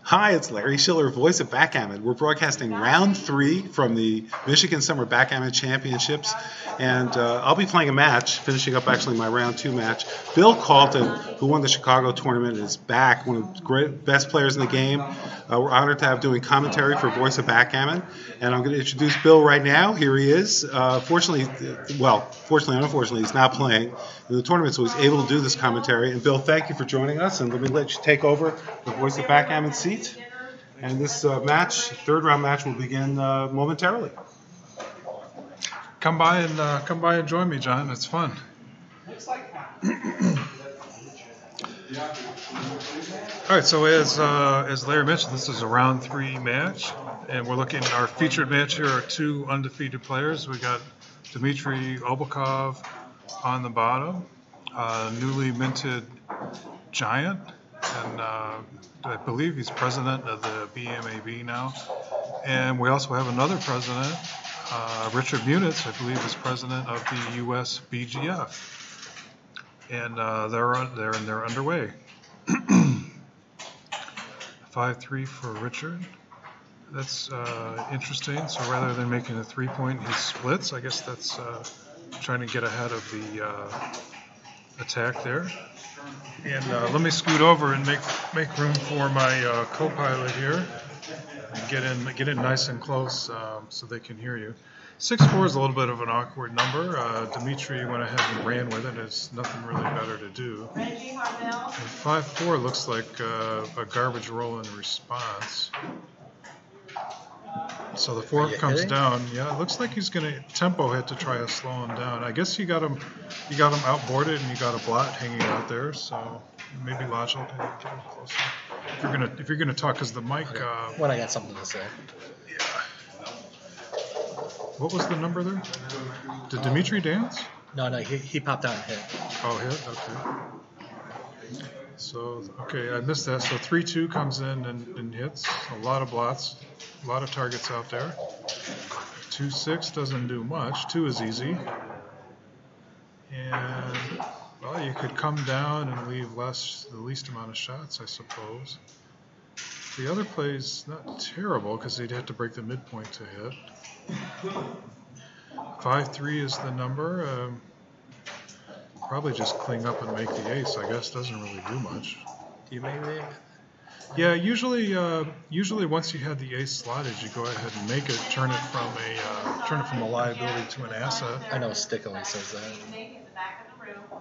Hi, it's Larry Shiller, voice of Backgammon. We're broadcasting round 3 from the Michigan Summer Backgammon Championships, and I'll be playing a match, finishing up actually my round 2 match. Bill Calton, who won the Chicago tournament, is back, one of the best players in the game. We're honored to have doing commentary for Voice of Backgammon, and I'm going to introduce Bill right now. Here he is. Fortunately, unfortunately, he's not playing in the tournament, so he's able to do this commentary. And Bill, thank you for joining us, and let me let you take over the Voice of Backgammon seat. And this match, third round match, will begin momentarily. Come by and join me, John. It's fun. All right. So as Larry mentioned, this is a round 3 match, and we're looking at our featured match. Here are 2 undefeated players. We got Dmitrity Obhukov on the bottom, newly minted giant. And I believe he's president of the BMAB now. And we also have another president, Richard Munitz, I believe, is president of the US BGF. And they're underway. 5-3 for Richard. That's interesting. So rather than making a 3-point, he splits. I guess that's trying to get ahead of the attack there. And let me scoot over and make room for my co-pilot here and get in nice and close so they can hear you. 6-4 is a little bit of an awkward number. Dmitry went ahead and ran with it. There's nothing really better to do. And 5-4 looks like a garbage roll in response. So the 4 comes down. Yeah, it looks like he's going to tempo hit to try to slow him down. I guess you got him outboarded, and you got a blot hanging out there. So maybe logical to get him closer. If you're gonna talk, because the mic. When I got something to say. Yeah. What was the number there? Did Dmitry dance? No, he popped out and hit. Oh, hit. Okay. So I missed that. So 3-2 comes in and hits. A lot of blots. A lot of targets out there. 2-6 doesn't do much. 2 is easy. And, well, you could come down and leave the least amount of shots, I suppose. The other play's not terrible because they'd have to break the midpoint to hit. 5-3 is the number. Probably just clean up and make the ace, I guess. Doesn't really do much. Do you make the ace? Yeah, usually once you had the ace slotted, you go ahead and make it, turn it from a liability to an asset. I know Stick always says that.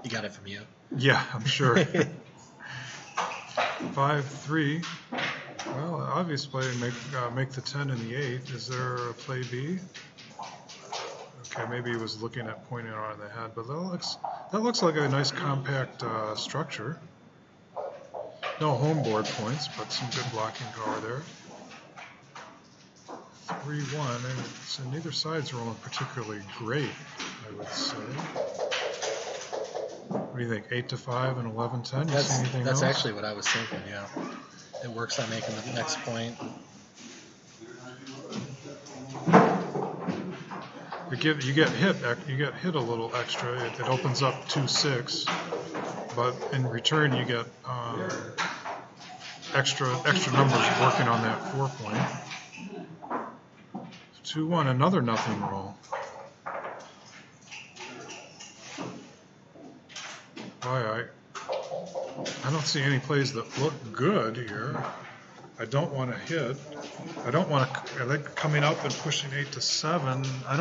He got it from you. Yeah, I'm sure. 5-3. Well, obvious play, make the 10 and the 8. Is there a play B? Okay, maybe he was looking at pointing it on the head, but that looks like a nice compact structure. No home board points, but some good blocking power there. 3-1, so neither side's rolling particularly great, I would say. What do you think, 8-5 and 11-10? You see anything else? That's actually what I was thinking, yeah. It works on making the next point. You get hit a little extra. It opens up 2-6, but in return you get extra numbers working on that 4-point. 2-1, another nothing roll. Boy, I don't see any plays that look good here. I don't want to hit. I like coming up and pushing 8-7. I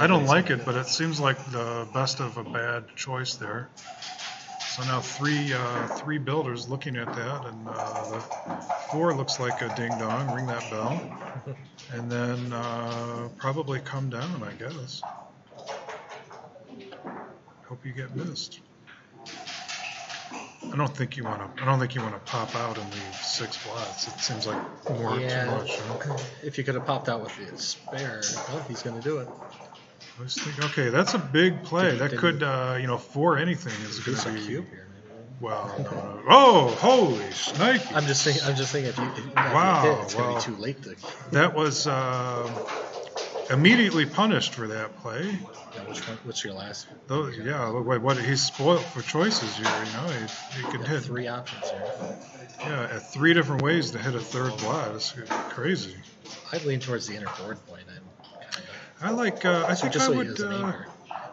don't like it, but it seems like the best of a bad choice there. So now three builders looking at that, and the 4 looks like a ding dong. Ring that bell, and then probably come down, I guess. Hope you get missed. I don't think you want to pop out and leave 6 blots. It seems like too much. Huh? If you could have popped out with the spare, he's going to do it. I was thinking, okay, that's a big play. That could, 4 anything is going to be. Cube here, well, no. Oh, holy snake! I'm just thinking if you wow, hit, it's going to be too late to. That was immediately punished for that play. Yeah, which one? What's your last? Those, yeah, what he's spoiled for choices here. You know, he can hit 3 options here. Yeah, at 3 different ways to hit a third blot. It's crazy. I'd lean towards the inner board point. I like. I think just I so would. he doesn't anchor.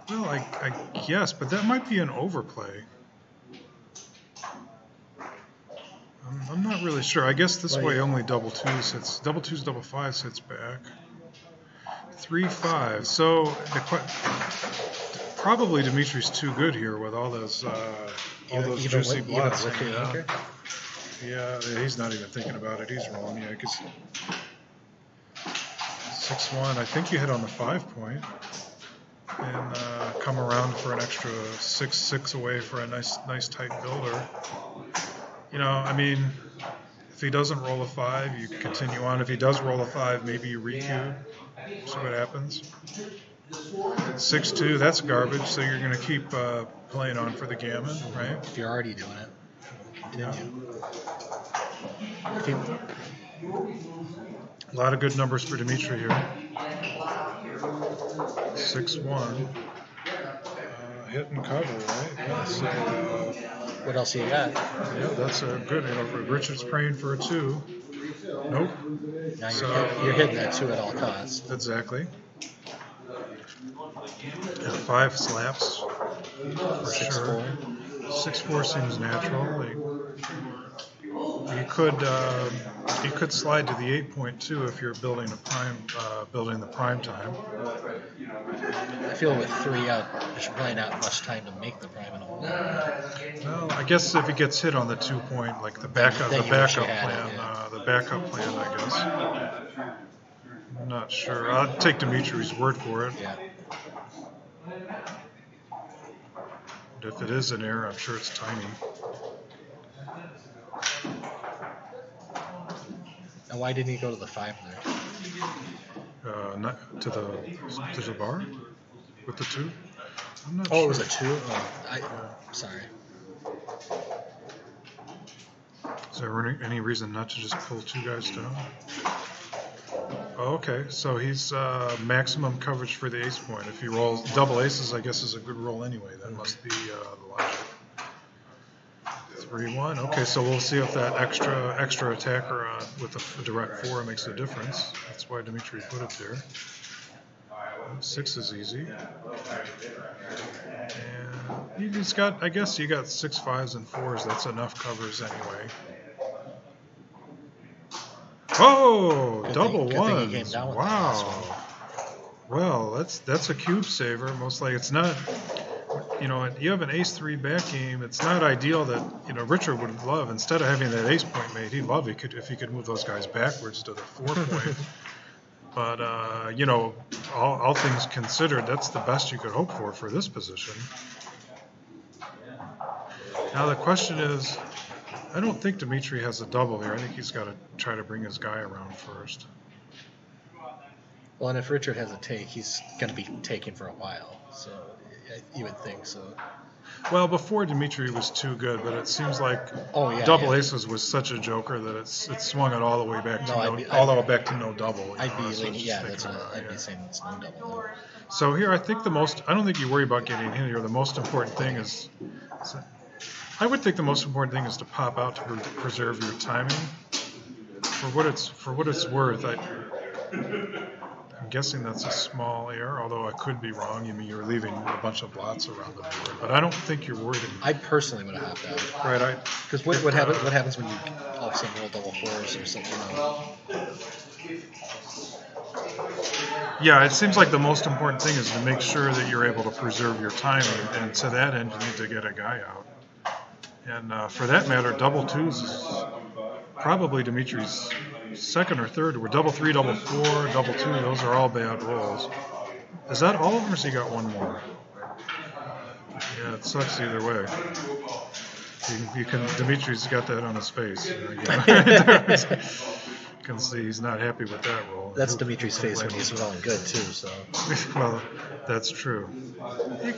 Well, I guess, but that might be an overplay. I'm not really sure. I guess this way only double twos, double fives hits back. 3-5. So probably Dmitrity's too good here with all those juicy blots. Yeah, he's not even thinking about it. He's wrong. Yeah, because 6-1. I think you hit on the 5 point and come around for an extra 6-6 away for a nice tight builder. You know, I mean, if he doesn't roll a 5, you continue on. If he does roll a 5, maybe you recube. See what happens. 6-2, that's garbage. So you're going to keep playing on for the gammon, right? If you're already doing it, continue. A lot of good numbers for Dmitry here. 6-1. Hit and cover, right? Yeah, so, what else you got? Yeah, that's a good. You know, Richard's praying for a 2. Nope. Now you're hitting that 2 at all costs. Exactly. Yeah, 5 slaps for 6-4. sure. 6-4 seems natural. You could slide to the 8 point too if you're building the prime time. I feel with 3 out, there's probably not much time to make the prime at all. Well, I guess if he gets hit on the 2 point, like the backup plan, I guess. I'm not sure. I'll take Dmitrity's word for it. Yeah. But if it is an error, I'm sure it's tiny. And why didn't he go to the 5 there? Not to the bar with the 2. I'm not sure. Oh, it was a 2. Oh, sorry. Is there any reason not to just pull 2 guys down? Oh, okay, so he's maximum coverage for the ace point. If he rolls double aces, I guess is a good roll anyway. That must be the logic. 3-1. Okay, so we'll see if that extra attacker with a direct 4 makes a difference. That's why Dmitry put it there. 6 is easy. And you just got, I guess you got 6 5s and 4s. That's enough covers anyway. Oh, double ones! Wow. Well, that's a cube saver. Most likely, it's not. You know, you have an ace-3 back game. It's not ideal that Richard would love. Instead of having that ace point made, he'd love if he could move those guys backwards to the 4 point. But all things considered, that's the best you could hope for this position. Now the question is, I don't think Dmitry has a double here. I think he's got to try to bring his guy around first. Well, and if Richard has a take, he's going to be taking for a while. So you would think so. Well, before Dmitry was too good, but it seems like double aces was such a joker that it swung it all the way back to no double. I'd be saying it's no double. So here, I don't think you worry about getting hit here. The most important thing is, I would think the most important thing is to pop out to preserve your timing. For what it's worth, I'm guessing that's a small error, although I could be wrong. I mean, you're leaving a bunch of blots around the board, but I don't think you're worried. I personally would have hopped out. Right, because what happens when you all of a sudden roll double 4s or something? Yeah, it seems like the most important thing is to make sure that you're able to preserve your timing, and to that end, you need to get a guy out. And for that matter, double 2s is probably Dmitri's second or third. We're double 3, double 4, double 2. Those are all bad rolls. Is that all of them, or has he got one more? Yeah, it sucks either way. Dmitri's got that on his face. You can see he's not happy with that roll. That's Dmitri's face when he's rolling good too. So. Well, that's true. He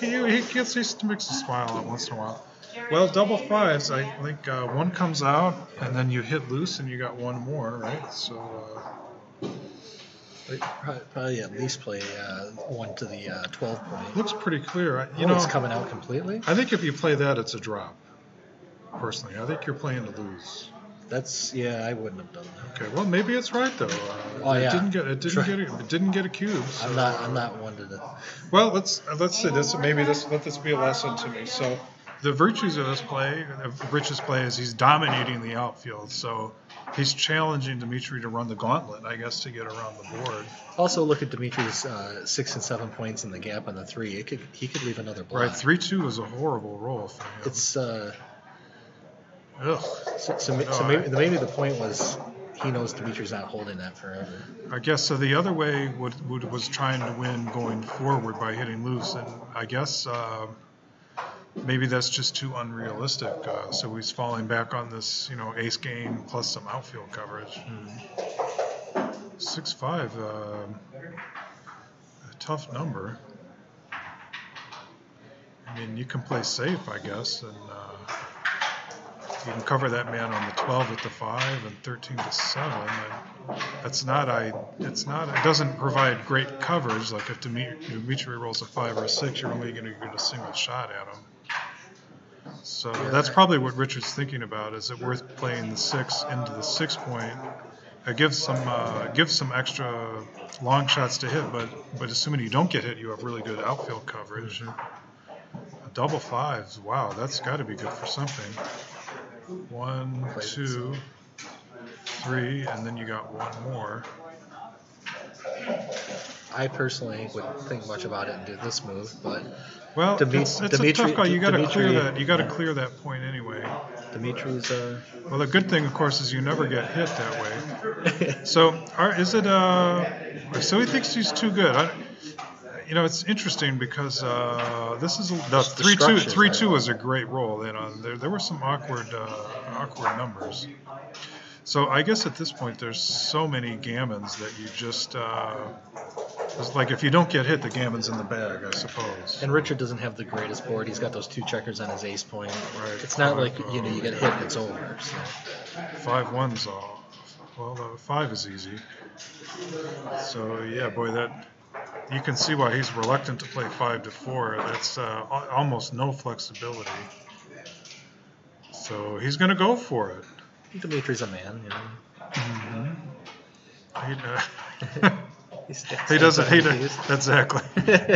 makes a smile once in a while. Well, double 5s, I think one comes out, and then you hit loose, and you got one more, right? So Probably at least play 1 to the 12 point. Looks pretty clear. It's coming out completely. I think if you play that, it's a drop. Personally, I think you're playing to lose. I wouldn't have done that. Okay, well maybe it's right though. It didn't get a cube. So, I'm not one to. Well, let's say this. Let this be a lesson to me. So, the virtues of this play, of Rich's play, is he's dominating the outfield. So, he's challenging Dmitry to run the gauntlet, I guess, to get around the board. Also, look at Dmitry's 6 and 7 points in the gap on the 3. He could leave another block. Right, 3-2 is a horrible roll for him. It's. Ugh. So maybe the point was he knows Dmitry's not holding that forever. I guess so. The other way was trying to win going forward by hitting loose, and I guess maybe that's just too unrealistic. So he's falling back on this, ace game plus some outfield coverage. 6-5, a tough number. I mean, you can play safe, I guess, and. You can cover that man on the 12 with the 5 and 13 to 7. It doesn't provide great coverage. Like if Dmitry rolls a 5 or a 6, you're only going to get a single shot at him. So that's probably what Richard's thinking about. Is it worth playing the 6 into the 6 point? It gives some extra long shots to hit, but assuming you don't get hit, you have really good outfield coverage. A double 5s, wow, that's got to be good for something. 1, 2, 3, and then you got one more. I personally wouldn't think much about it and do this move, but it's a tough guy. You got to clear that. You got to clear that point anyway. Dmitry's. Well, the good thing, of course, is you never get hit that way. So, So he thinks he's too good. It's interesting because this is the 3-2. 3-2 was a great roll. There were some awkward numbers. So I guess at this point there's so many gammons that you just it's like if you don't get hit, the gammon's in the bag, I suppose. And Richard doesn't have the greatest board. He's got those 2 checkers on his ace point. Right. It's not like you get hit and it's over. So. 5-1's off. Well, 5 is easy. So yeah, boy, that. You can see why he's reluctant to play 5-4. That's almost no flexibility. So he's going to go for it. Dmitry's a man, Mm-hmm. He doesn't. Exactly.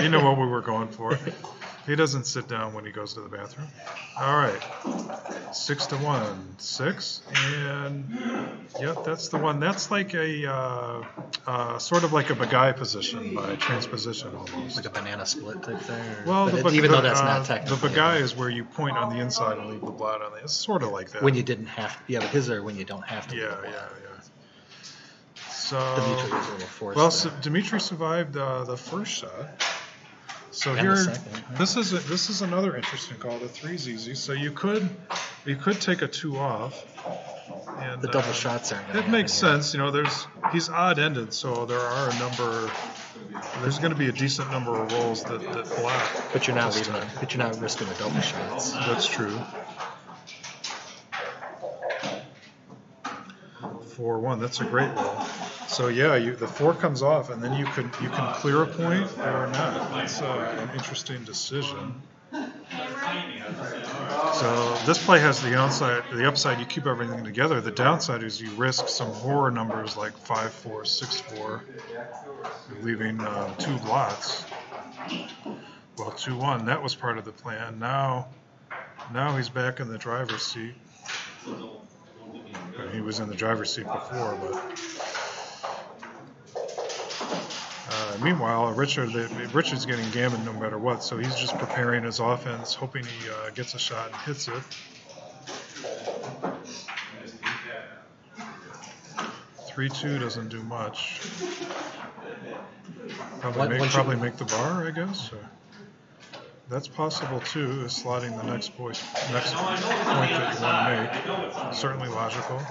You know what we were going for. He doesn't sit down when he goes to the bathroom. All right. 6-1. 6. And, yep, that's the one. That's like a sort of like a Bagai position by transposition almost. Like a banana split type thing? Well, even though that's not technically. The Bagai is where you point on the inside and leave the blot on the. It's sort of like that. When you didn't have to. Yeah, but his are when you don't have to. Yeah. So, Dmitry was a little forced. Well, so Dmitry survived the first shot. So and here, second, this is another interesting call. The 3's easy. So you could take a 2 off. And, the double shots are. It makes sense. He's odd-ended, so there are a number. There's going to be a decent number of rolls that block. But you're not risking the double shots. That's true. 4-1. That's a great roll. So yeah, the 4 comes off, and then you can clear a point or not. That's an interesting decision. So this play has the upside. You keep everything together. The downside is you risk some horror numbers like 5-4, 6-4, leaving 2 blots. Well, 2-1. That was part of the plan. Now he's back in the driver's seat. He was in the driver's seat before, but. Meanwhile, Richard's getting gammon no matter what, so he's just preparing his offense, hoping he gets a shot and hits it. 3-2 doesn't do much. Probably make the bar, I guess. That's possible too, is slotting the next point that you want to make. Certainly logical.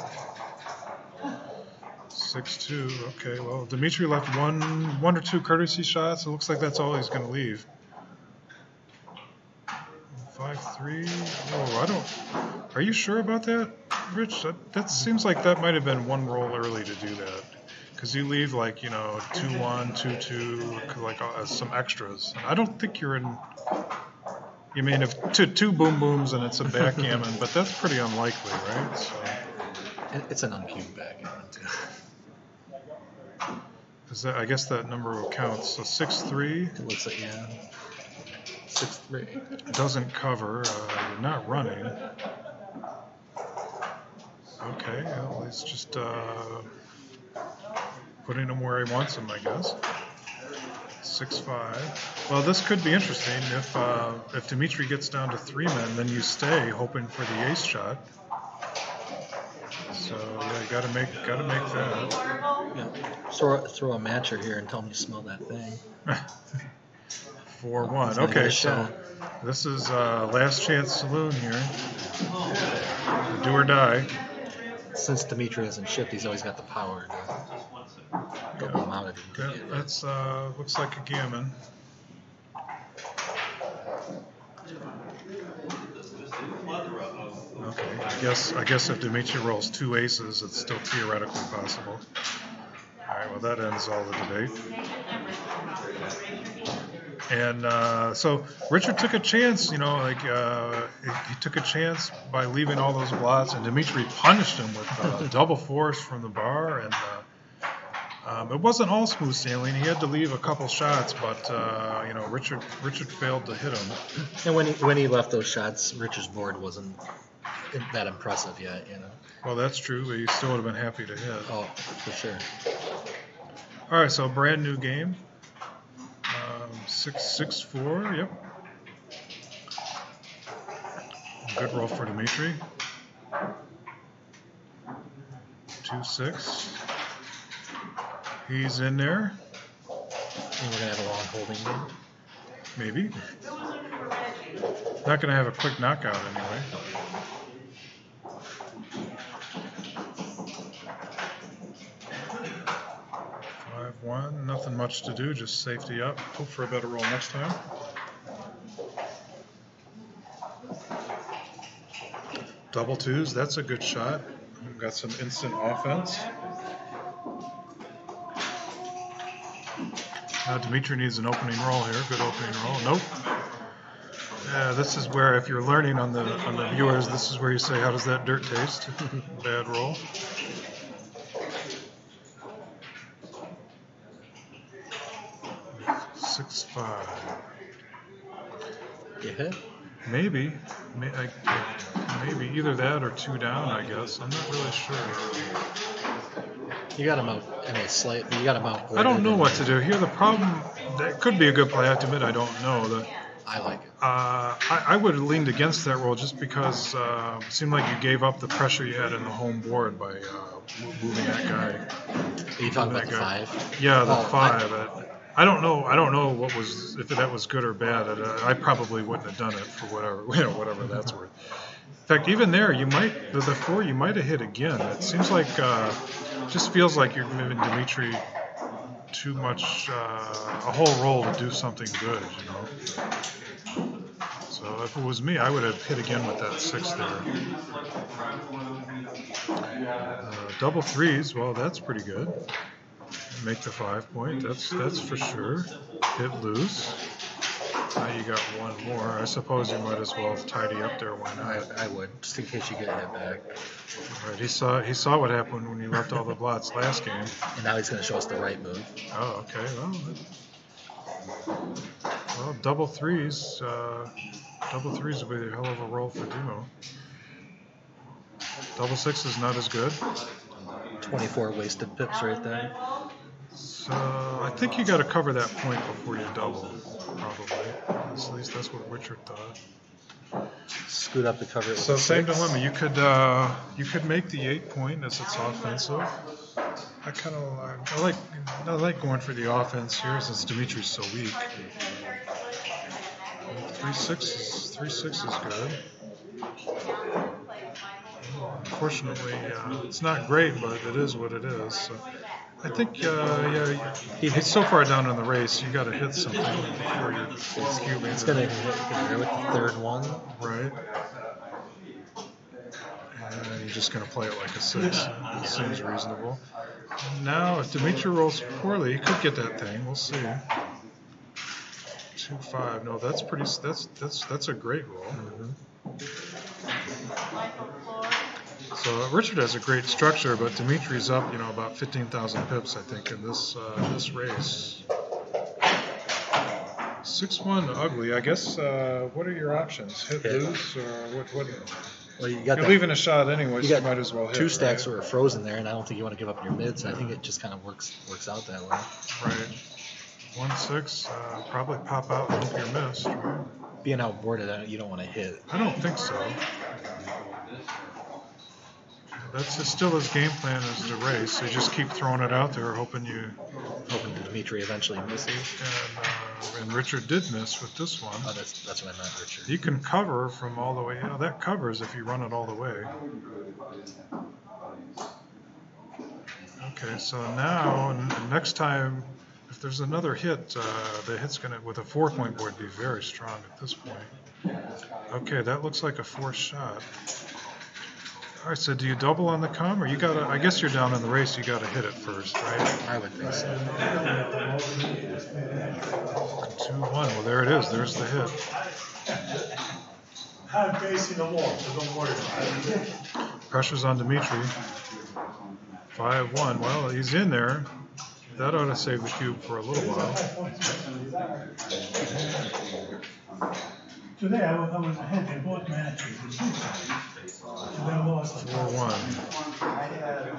6-2. Okay, well, Dmitry left one or two courtesy shots. It looks like that's all he's going to leave. 5-3. Oh, Are you sure about that, Rich? That seems like that might have been one roll early to do that. Because you leave like 2-1, 2-2, like some extras. I don't think you're in. You mean if two boom booms and it's a backgammon, but that's pretty unlikely, right? So. It's an uncubed backgammon too. I guess that number counts. So 6-3. It looks like 6-3. Doesn't cover. You're not running. Okay, well, he's just putting him where he wants him, I guess. 6-5. Well, this could be interesting. If Dmitry gets down to 3 men, then you stay hoping for the ace shot. So yeah, you gotta make that. Yeah. Throw a matcher here and tell him to smell that thing. 4-1. Okay, so this is last chance saloon here. Do or die. Since Dmitry hasn't shipped, he's always got the power to double him out if he can get it. That's looks like a gammon. Okay, I guess if Dmitry rolls 2 aces, it's still theoretically possible. All right, well that ends all the debate. And so Richard took a chance, he took a chance by leaving all those blots, and Dmitry punished him with double force from the bar, and it wasn't all smooth sailing. He had to leave a couple shots, but Richard failed to hit him. And when he left those shots, Richard's board wasn't that impressive yet, Well, that's true, but he still would have been happy to hit. Oh, for sure. All right, so brand new game. 6-4, yep. Good roll for Dmitry. 2-6. He's in there. And we're going to have a long holding game? Maybe. Not going to have a quick knockout anyway. Nothing much to do, just safety up. Hope for a better roll next time. Double twos, that's a good shot. We've got some instant offense. Now Dmitry needs an opening roll here. Good opening roll. Nope. This is where, if you're learning on the viewers, this is where you say, how does that dirt taste? Bad roll. Six, 5. You hit? Maybe either that or 2 down, I guess. I'm not really sure. You got him out in a slight, but you got him out. I don't know what to do here. The problem, that could be a good play. I have to admit, I don't know. I like it. I would have leaned against that roll just because it seemed like you gave up the pressure you had in the home board by moving that guy. Are you talking about the 5? Yeah, the 5. I don't know if that was good or bad. I probably wouldn't have done it for whatever that's worth. In fact, even there, the 4 you might have hit again. It seems like just feels like you're giving Dmitry too much a whole roll to do something good, So if it was me, I would have hit again with that 6 there. Double 3s, well, that's pretty good. Make the 5 point. That's for sure. Hit loose. Now you got 1 more. I suppose you might as well tidy up there. Why not? I would, just in case you get hit back. Right. He saw what happened when you left all the blots last game. And now he's going to show us the right move. Oh, okay. Well, double 3s. Double 3s will be a hell of a roll for Demo. Double 6 is not as good. 24 wasted pips right there. So I think you got to cover that point before you double, probably. At least that's what Richard thought. Scoot up to cover it. So same dilemma. You could make the 8 point as it's offensive. I like going for the offense here since Dmitry's so weak. 3-6 is good. Unfortunately, it's not great, but it is what it is. So I think, he's so far down in the race, you got to hit something before you're cubing. It's going to hit with the 3rd one. Right. And he just going to play it like a 6. It seems reasonable. Now, if Dmitry rolls poorly, he could get that thing. We'll see. 2-5. No, that's pretty. That's a great roll. So Richard has a great structure, but Dmitri's up, about 15,000 pips, I think, in this race. 6-1 ugly. I guess. What are your options? Hit, lose, or what? Well, You're leaving a shot anyway, so you might as well hit. 2 stacks were frozen there, and I don't think you want to give up your mids. I think it just kind of works out that way. Right. 1-6, probably pop out and hope you're missed. Right? Being outboarded, you don't want to hit. I don't think so. That's still his game plan is to race. So you just keep throwing it out there, hoping Dmitry eventually misses. And Richard did miss with this one. Oh, that's what I meant, Richard. He can cover from all the way. That covers if you run it all the way. Okay, so now next time, if there's another hit, the hit's gonna with a 4-point board be very strong at this point. Okay, that looks like a 4th shot. All right, so do you double on the com, or you gotta? I guess you're down in the race. You gotta hit it first, right? I would think so. 2-1. Well, there it is. There's the hit. I'm facing the wall, so don't worry about it. Pressure's on Dmitry. 5-1. Well, he's in there. That ought to save the cube for a little while. Today I was ahead in both matches. 4-1.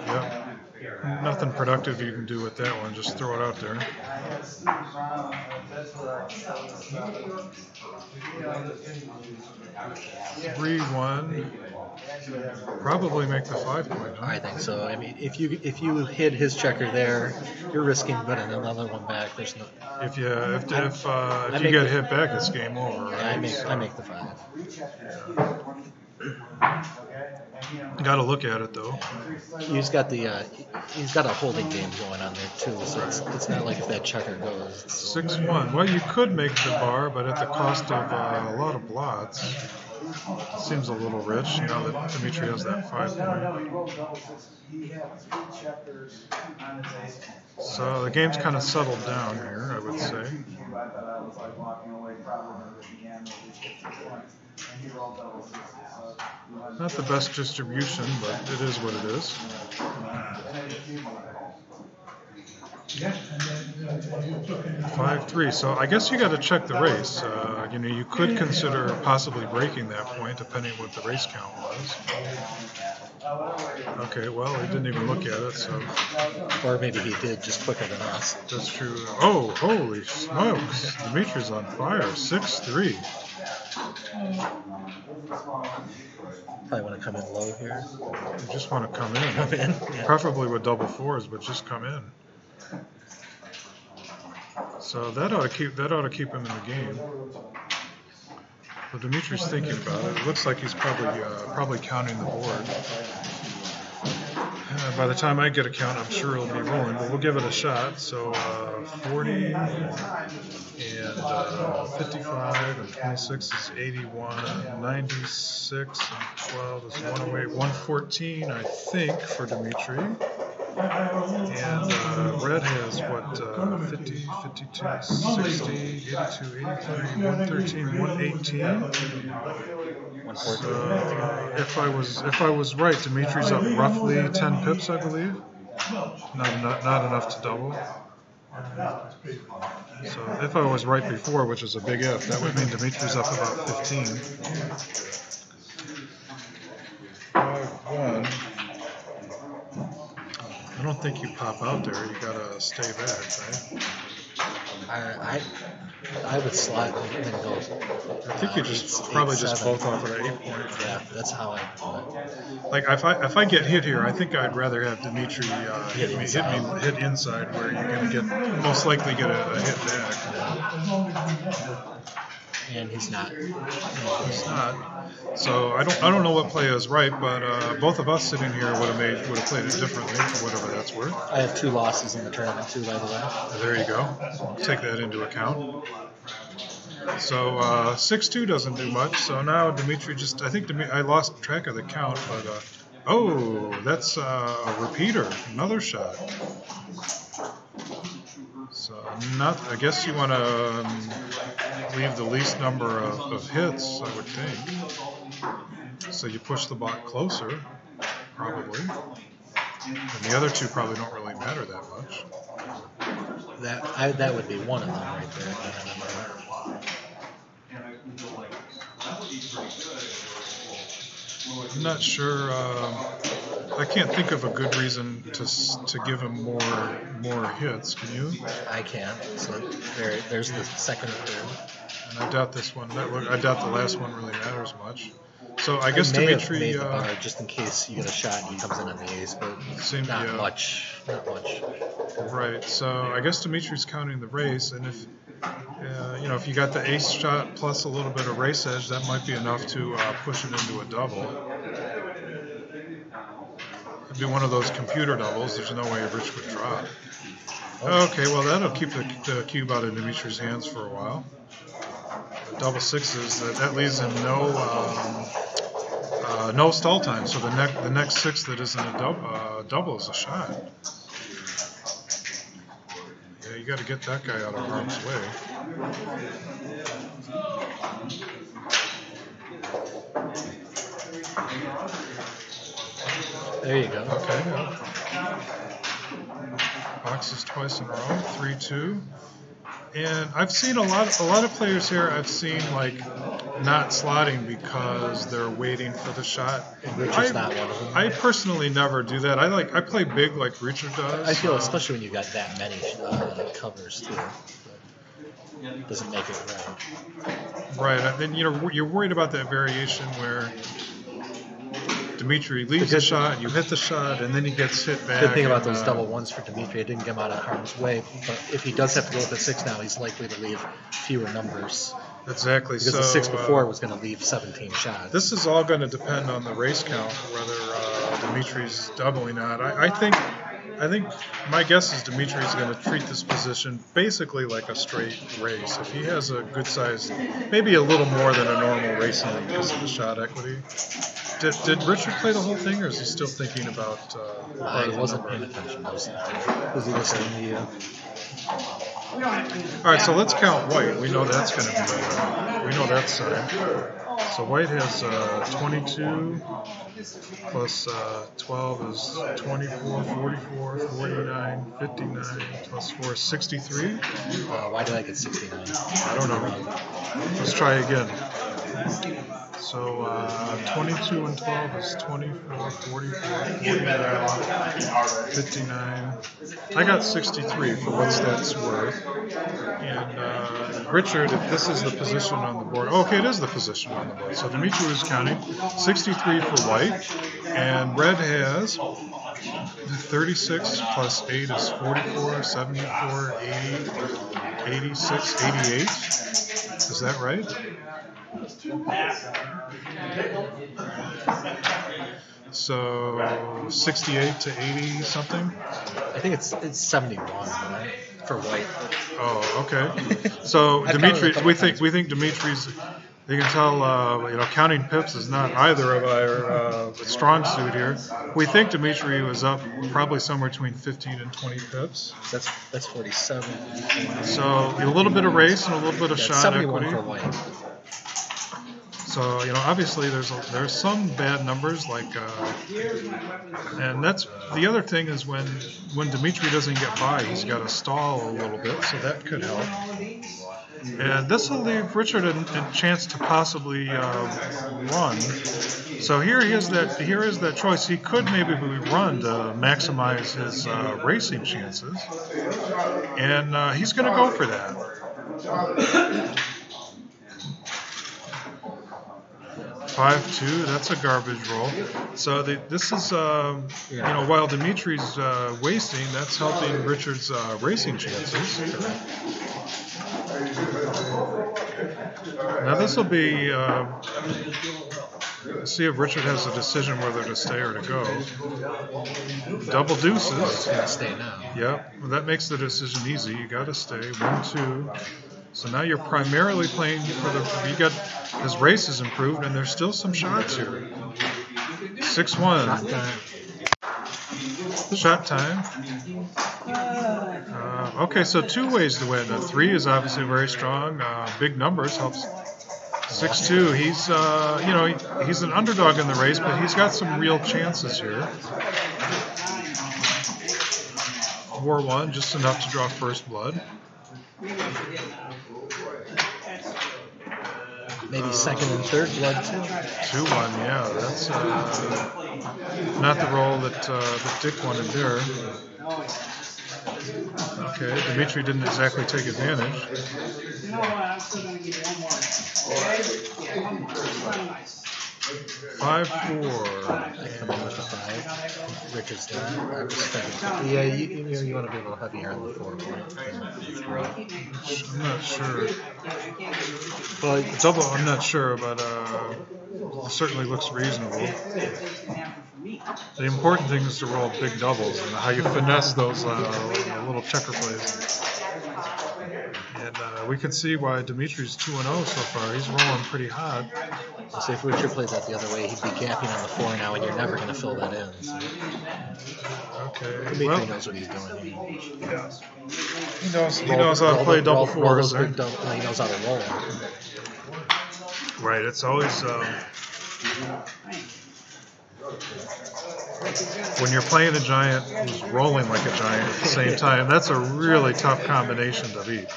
Yep. Nothing productive you can do with that one. Just throw it out there. 3-1. Probably make the 5-point. Huh? I think so. I mean, if you hit his checker there, you're risking putting another one back. There's no. If you get hit back, it's game over. Right? I make the 5. Got to look at it though. He's got a holding game going on there too, so it's not like if that checker goes. 6-1. Well, you could make the bar, but at the cost of a lot of blots. Seems a little rich, that Dmitry has that 5-point. So the game's kind of settled down here, I would say. Not the best distribution, but it is what it is. 5-3. So I guess you got to check the race. You could consider possibly breaking that point, depending on what the race count was. Okay, well, he didn't even look at it, so. Or maybe he did just quicker than us. That's true. Oh, holy smokes! Dmitry's on fire. 6-3. Probably want to come in low here. You just want to come in. Yeah. Preferably with double 4s, but just come in. So that ought to keep him in the game. Well, Dmitry's thinking about it. It looks like he's probably counting the board. By the time I get a count, I'm sure it'll be rolling, but we'll give it a shot. So 40 and 55 and 26 is 81, 96 and 12 is 108, 114, I think, for Dmitry. And red has what, 50, 52, 60, 82, 83, 113, 118. If I was right, Dmitry's up roughly 10 pips, I believe. Not enough to double. So if I was right before, which is a big if, that would mean Dmitry's up about 15. 5-1. I don't think you pop out there. You gotta stay back, right? I would slide and then go. I think you just probably just both off at an 8-point. Yeah, that's how I do it. Like if I get hit here, I think I'd rather have Dmitry hit inside, where you're gonna most likely get a hit back. And he's not. He's not. So I don't know what play is right, but both of us sitting here would have played it differently, for whatever that's worth. I have 2 losses in the tournament too, by the way. There you go. Take that into account. So 6-2 doesn't do much. So now Dmitry I lost track of the count, but Oh, that's a repeater, another shot. So I guess you want to leave the least number of hits, I would think. So you push the bot closer, probably. And the other two probably don't really matter that much. That would be one of them right there. I'm not sure. I can't think of a good reason to give him more hits. Can you? I can. So there's the second and third. And I doubt this one. I doubt the last one really matters much. So I guess may Dmitry have made the bar just in case you get a shot and he comes in on the ace, but not much. Not much. Right. So I guess Dmitry's counting the race, and if if you got the ace shot plus a little bit of race edge, that might be enough to push it into a double. It'd be one of those computer doubles. There's no way Rich would drop. Okay, well that'll keep the cube out of Dmitry's hands for a while. Double sixes, that leaves him no stall time. So the next six that isn't a double is a shot. Yeah, you got to get that guy out of harm's way. There you go. Okay. Yeah. Boxes twice in a row, 3-2. And I've seen a lot of players here. I've seen like not slotting because they're waiting for the shot. And Richard's not one of them. I personally never do that. I play big like Richard does. I feel especially when you've got that many covers too. It doesn't make it right. Right. And then you're worried about that variation where Dmitry leaves the shot, you hit the shot, and then he gets hit back. Good thing about those double ones for Dmitry, it didn't get him out of harm's way. But if he does have to go with the 6 now, he's likely to leave fewer numbers. Exactly. Because the 6 before was going to leave 17 shots. This is all going to depend on the race count, whether Dmitry's doubling out. I think my guess is Dmitry's going to treat this position basically like a straight race. If he has a good size, maybe a little more than a normal racing because of the shot equity. Did Richard play the whole thing, or is he still thinking about? I wasn't paying attention. Was he listening to All right, so let's count white. We know that's going to be. We know that's side. So white has 22 plus 12 is 24, 44, 49, 59 plus 4 is 63. Why did I get 69? I don't know. Let's try again. So 22 and 12 is 24, 44, 49, 59. I got 63 for what that's worth. And Richard, if this is the position on the board. Okay, it is the position on the board. So Dmitry was counting 63 for white. And red has 36 plus 8 is 44, 74, 80, 86, 88. Is that right? So 68 to 80 something? I think it's 71, right? For white. Oh, okay. So Dmitry, we think Dmitry's. You can tell, counting pips is not either of our strong suit here. We think Dmitry was up probably somewhere between 15 and 20 pips. That's 47. So a little bit of race and a little bit of shot 71 equity. for white. So there's some bad numbers and that's the other thing is when Dmitry doesn't get by, he's got to stall a little bit, so that could help. And this will leave Richard a chance to possibly run. So here is that choice. He could maybe run to maximize his racing chances, and he's going to go for that. 5-2. That's a garbage roll. So this is while Dmitry's wasting, that's helping Richard's racing chances. Now this will be, see if Richard has a decision whether to stay or to go. Double deuces. He's got to stay now. Yep, well, that makes the decision easy. You got to stay. 1-2. So now you're primarily playing for his race is improved, and there's still some shots here. 6-1. Shot time. Okay, so 2 ways to win. 3 is obviously very strong. Big numbers helps. 6-2. He's he's an underdog in the race, but he's got some real chances here. 4-1, just enough to draw first blood. Maybe second and third blood too. 2-1, yeah. That's not the roll that Dick wanted there. Okay, Dmitry didn't exactly take advantage. You know what? I'm still going to give you one more. Yeah, one more. 5-4. I come in with a 5. Richard's done. Yeah, you want to be a little heavier on the 4 point. I'm not sure. Well, double, I'm not sure, but it certainly looks reasonable. The important thing is to roll big doubles and how you finesse those little checker plays. And we can see why Dmitry's 2-0 so far. He's rolling pretty hot. So if Richard played that the other way, he'd be gapping on the 4 now, and you're never going to fill that in. So. Okay. Dmitry knows what he's doing. He knows how to play double fours. He knows how to roll. Right. It's always when you're playing a giant who's rolling like a giant at the same time. That's a really tough combination to beat.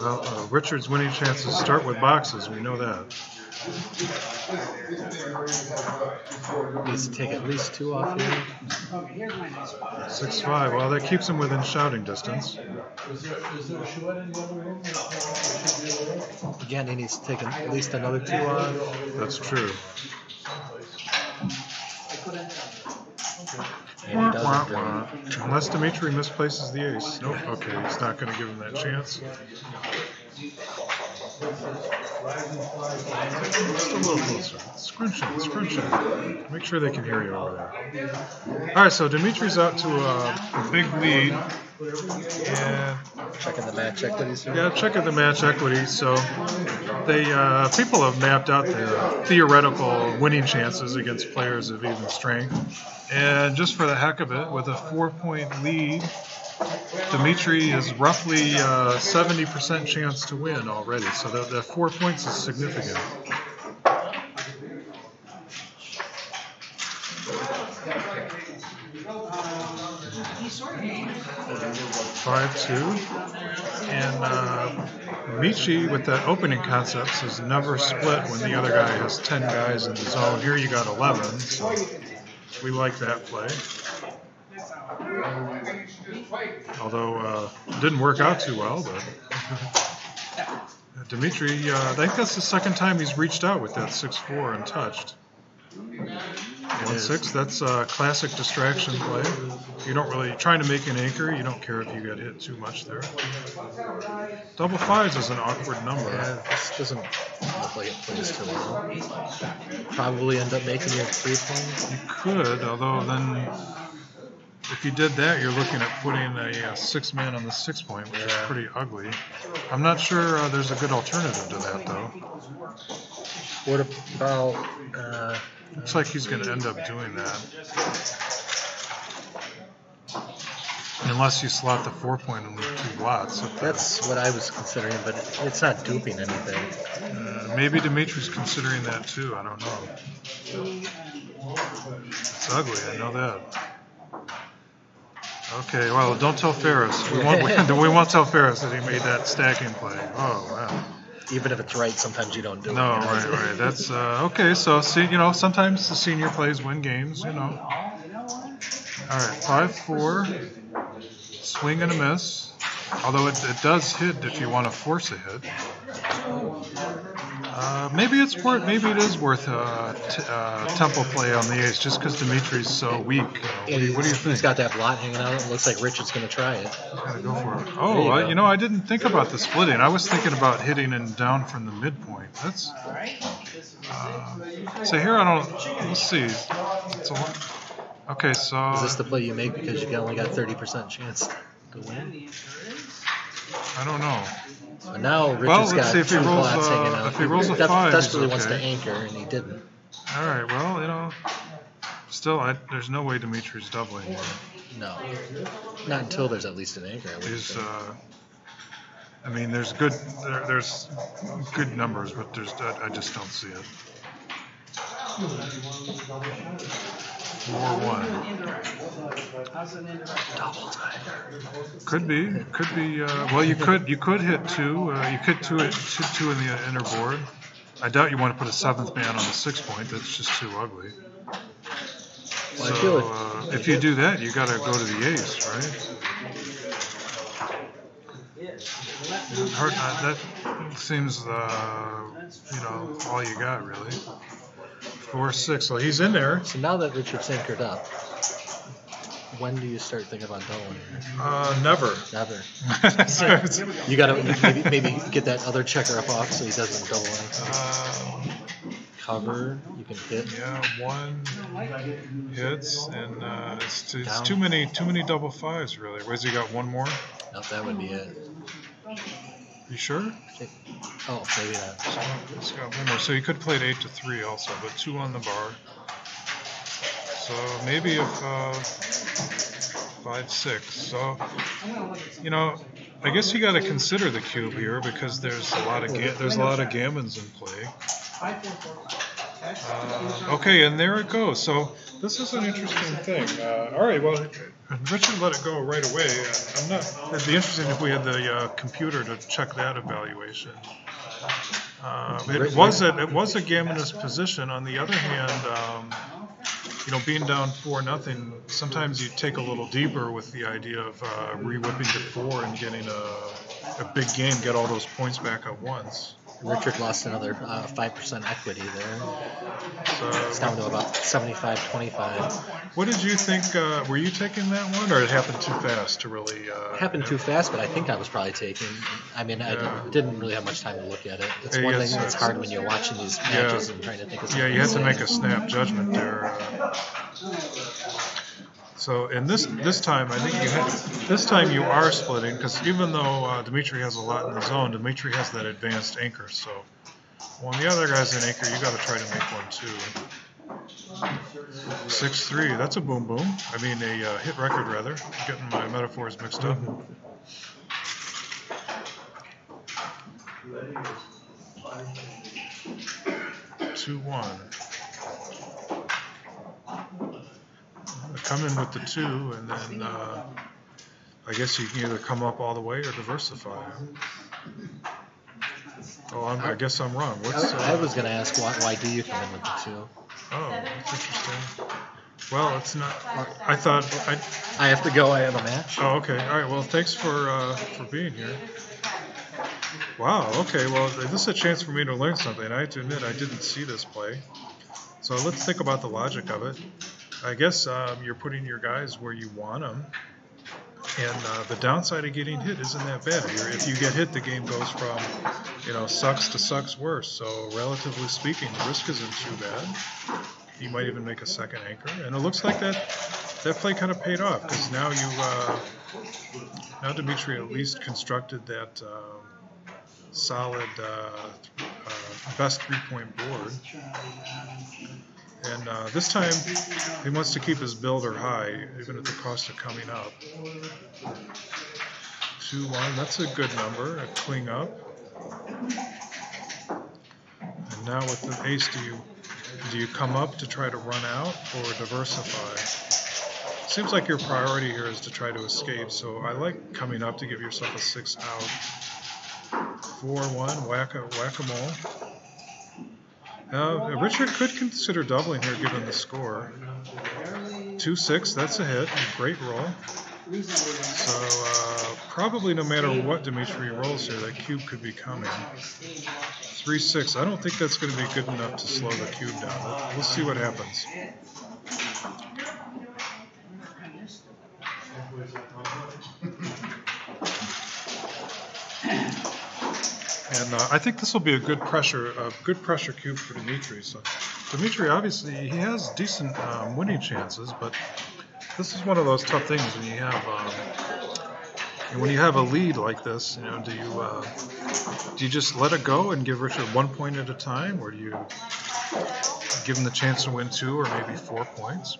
Well, Richard's winning chances start with boxes. We know that. Needs to take at least 2 off here. 6-5. Well, that keeps him within shouting distance. Again, he needs to take at least another 2 off. That's true. And he doesn't. Unless Dmitry misplaces the ace. Nope. Okay, he's not going to give him that chance. Just a little closer. Scrunch it. Make sure they can hear you over there. All right, so Dmitry's out to a big lead. And checking the match equities. Yeah, checking the match equities. So they people have mapped out the theoretical winning chances against players of even strength. And just for the heck of it, with a 4-point lead, Dmitry is roughly 70% chance to win already. So that 4 points is significant. And Michi, with that opening concept, says never split when the other guy has 10 guys in the zone. Here you got 11, so we like that play. Although it didn't work out too well, but Dmitry, I think that's the second time he's reached out with that 6-4 and touched. 1-6, that's a classic distraction play. You don't really, trying to make an anchor, you don't care if you get hit too much there. Double 5s is an awkward number. Yeah, this doesn't look like it plays too well. Probably end up making your 3 points. You could, although then if you did that, you're looking at putting a 6-man on the 6 point, which is pretty ugly. I'm not sure there's a good alternative to that, though. What about... looks like he's going to end up doing that. Unless you slot the 4 point in with 2 blots. That's what I was considering, but it's not duping anything. Maybe Dmitry's considering that too. I don't know. It's ugly. I know that. Okay, well, don't tell Ferris. We won't tell Ferris that he made that stacking play. Oh, wow. Even if it's right, sometimes you don't do it. No, right. That's okay. So, see, sometimes the senior plays win games. All right, 5-4, swing and a miss. Although it does hit if you want to force a hit. Maybe it is worth a tempo play on the ace just because Dmitry's so weak. What do you think? He's got that blot hanging out. It looks like Richard's going to try it. Gotta go for it. Oh, I didn't think about the splitting. I was thinking about hitting and down from the midpoint. That's. So here let's see. Okay, so. Is this the play you make because you only got 30% chance to win? I don't know. But now Richard's Well, let's got see if he two rolls, flats hanging out. if he rolls a Def- 5, desperately he's wants to okay. anchor, and he didn't. All right, well, still, there's no way Dmitrity's doubling here. No. Not until there's at least an anchor. I would He's, think. I mean, there's good numbers, but I just don't see it. 4-1. Double time. Could be. Well, you could hit 2. You could hit two in the inner board. I doubt you want to put a 7th man on the 6 point. That's just too ugly. Well, I feel So if you do that, you got to go to the ace, right? That seems all you got really. 4-6. So he's in there. So now that Richard's anchored up, when do you start thinking about doubling here? Never. Never. That's You gotta maybe get that other checker up off so he doesn't double anchor. Cover, you can hit. Yeah, 1 hits, and it's too many double 5s really. Where's he got 1 more? No, that would be it. You sure? Oh, maybe not. He's got 1 more. So he could play it 8-3 also, but 2 on the bar. So maybe if 5-6. So I guess you got to consider the cube here because there's a lot of gammons in play. Okay, and there it goes. So this is an interesting thing. All right, well, Richard let it go right away. It'd be interesting if we had the computer to check that evaluation. It was a gammonous position. On the other hand, being down 4-0, sometimes you take a little deeper with the idea of re-whipping to 4 and getting a big game, get all those points back at once. Richard lost another 5% equity there. So It's down to about 75-25. what did you think? Were you taking that one, or it happened too fast to really? It happened too fast, but I think I was probably taking. I mean, I didn't really have much time to look at it. It's one thing that's hard when you're watching these matches and trying to think of something. Yeah, you have to make a snap judgment there. So in this time, I think this time you are splitting because even though Dmitry has a lot in the zone, Dmitry has that advanced anchor. So when the other guy's in anchor, you got to try to make one too. 6-3, that's a boom boom. I mean a hit record rather. I'm getting my metaphors mixed up. 2-1. Come in with the 2, and then I guess you can either come up all the way or diversify. Oh, I guess I'm wrong. I was going to ask why do you come in with the 2? Oh, that's interesting. Well, it's not. I thought I have to go. I have a match. Oh, okay. All right. Well, thanks for being here. Wow. Okay. Well, this is a chance for me to learn something. I have to admit I didn't see this play. So let's think about the logic of it. I guess you're putting your guys where you want them, and the downside of getting hit isn't that bad. If you get hit, the game goes from sucks to sucks worse. So relatively speaking, the risk isn't too bad. You might even make a second anchor, and it looks like that play kind of paid off because now Dmitry at least constructed that solid best 3-point board. And this time, he wants to keep his builder high, even at the cost of coming up. 2-1, that's a good number, a queen up. And now with the ace, do you come up to try to run out or diversify? Seems like your priority here is to try to escape, so I like coming up to give yourself a 6 out. 4-1, whack-a-mole. Richard could consider doubling here given the score. 2-6, that's a hit. Great roll. So probably no matter what Dmitry rolls here, that cube could be coming. 3-6, I don't think that's going to be good enough to slow the cube down. We'll see what happens. And I think this will be a good pressure cube for Dmitry. So Dmitry, obviously, he has decent winning chances, but this is one of those tough things when you have And when you have a lead like this, you know, do you just let it go and give Richard 1 point at a time, or do you give him the chance to win 2 or maybe 4 points?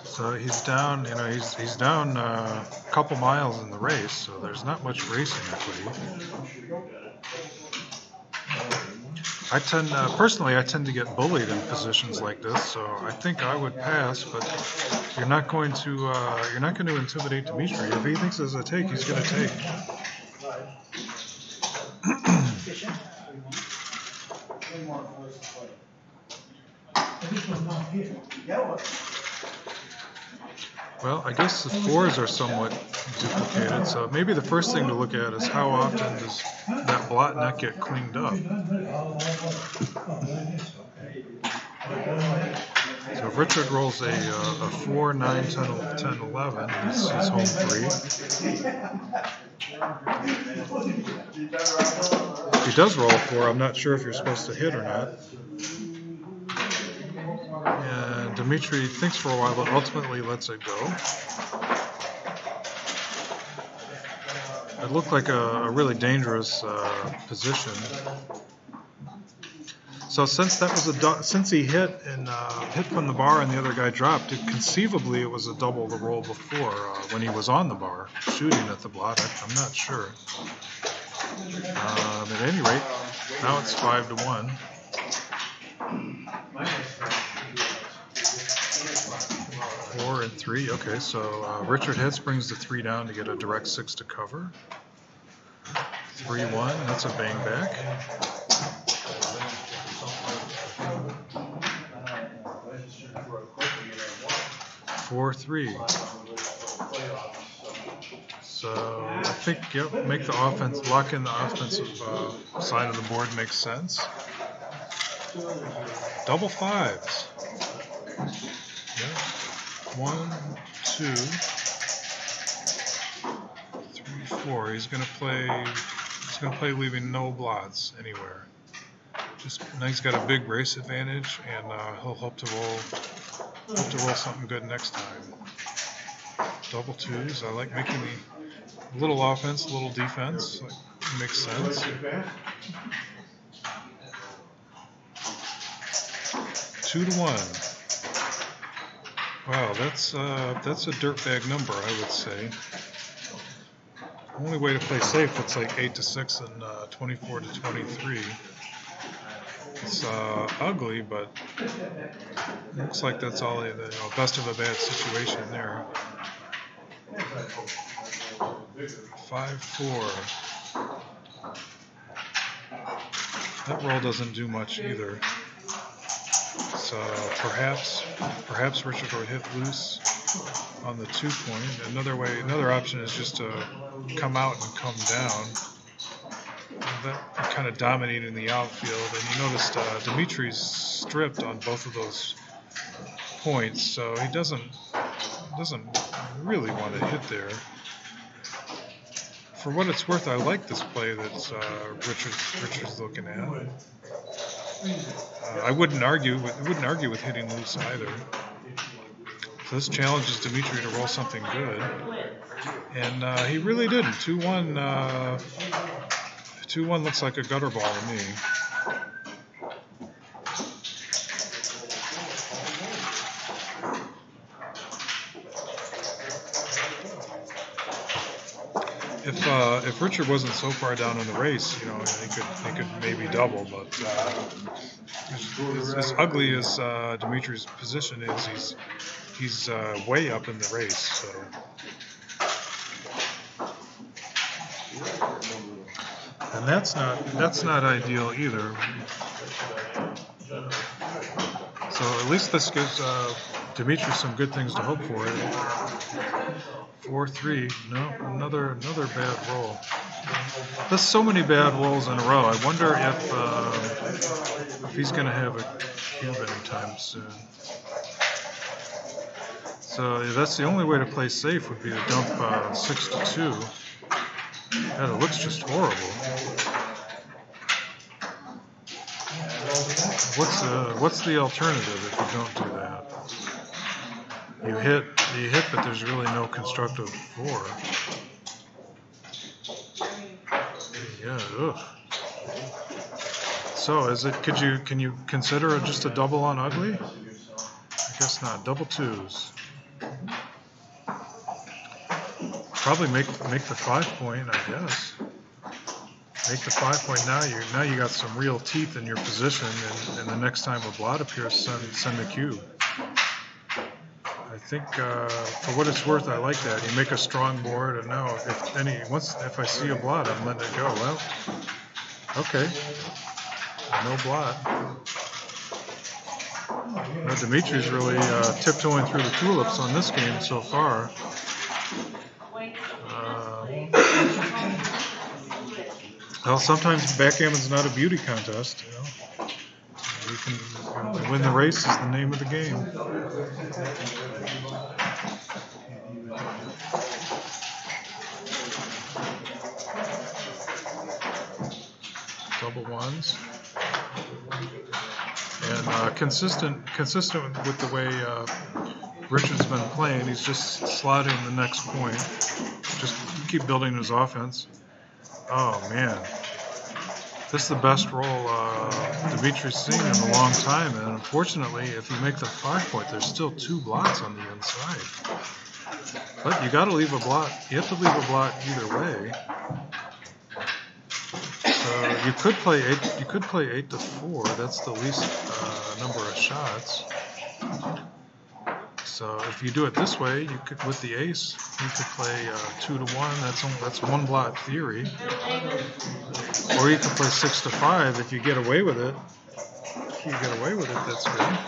So he's down, you know, he's down a couple miles in the race, so there's not much racing equity. Personally, I tend to get bullied in positions like this, so I think I would pass. But you're not going to intimidate Dmitry. If he thinks there's a take, he's going to take. Well, I guess the 4s are somewhat duplicated, so maybe the first thing to look at is how often does that blot not get cleaned up. So if Richard rolls a 4, 9, 10, 11, he's home free. If he does roll a 4, I'm not sure if you're supposed to hit or not. And Dmitry thinks for a while, but ultimately lets it go. It looked like a really dangerous position. So since that was since he hit and hit from the bar and the other guy dropped, conceivably it was a double the roll before when he was on the bar shooting at the blot. I'm not sure. At any rate, now it's 5-1. 4 and 3. Okay, so Richard hits, brings the 3 down to get a direct 6 to cover. 3-1. That's a bang back. 4-3. So I think, yep, make the offense, lock in the offensive side of the board makes sense. Double 5s. Yep. 1, 2, 3, 4. He's gonna play leaving no blots anywhere. Now he's got a big race advantage, and he'll hope to roll something good next time. Double 2s. I like making the little offense, little defense. Like, makes sense. 2-1. Wow, that's a dirtbag number, I would say. The only way to play safe, it's like 8-6 and 24-23. It's ugly, but it looks like that's all best of a bad situation there. 5-4. That roll doesn't do much either. So perhaps Richard would hit loose on the 2 point. Another option is just to come out and come down. That kind of dominating the outfield. And you noticed Dmitri's stripped on both of those points, so he doesn't really want to hit there. For what it's worth, I like this play that Richard's looking at. I wouldn't argue with hitting loose either. So this challenges Dmitry to roll something good, and he really didn't. 2-1. 2-1 looks like a gutter ball to me. If Richard wasn't so far down in the race, he could maybe double, but as ugly as Dmitri's position is, he's way up in the race. So. And that's not ideal either. So at least this gives Dmitry some good things to hope for. 4-3. No, another bad roll. There's so many bad rolls in a row. I wonder if he's going to have a cube anytime soon. So that's the only way to play safe would be to dump 6-2. God, it looks just horrible. What's the alternative if you don't do that? You hit, but there's really no constructive 4. Yeah. Ugh. So can you consider just a double on ugly? I guess not. Double 2s. Probably make the 5-point, I guess. Make the 5-point now. You got some real teeth in your position, and the next time a blot appears, send a cube. I think for what it's worth, I like that. You make a strong board, and now if I see a blot, I'm letting it go. Well, okay, no blot. Now Dmitrity's really tiptoeing through the tulips on this game so far. Well, sometimes backgammon's not a beauty contest, you know. You can win the race is the name of the game. Double 1s. And consistent with the way Richard's been playing, he's just slotting the next point. Just keep building his offense. Oh man, this is the best roll Dmitrity's seen in a long time, and unfortunately, if you make the 5-point, there's still 2 blots on the inside. But you got to leave a blot. You have to leave a blot either way. So you could play 8. You could play 8 to 4. That's the least number of shots. So if you do it this way, you could, with the ace, you could play 2 to 1. That's one blot theory. Or you could play 6 to 5 if you get away with it. If you get away with it, that's good.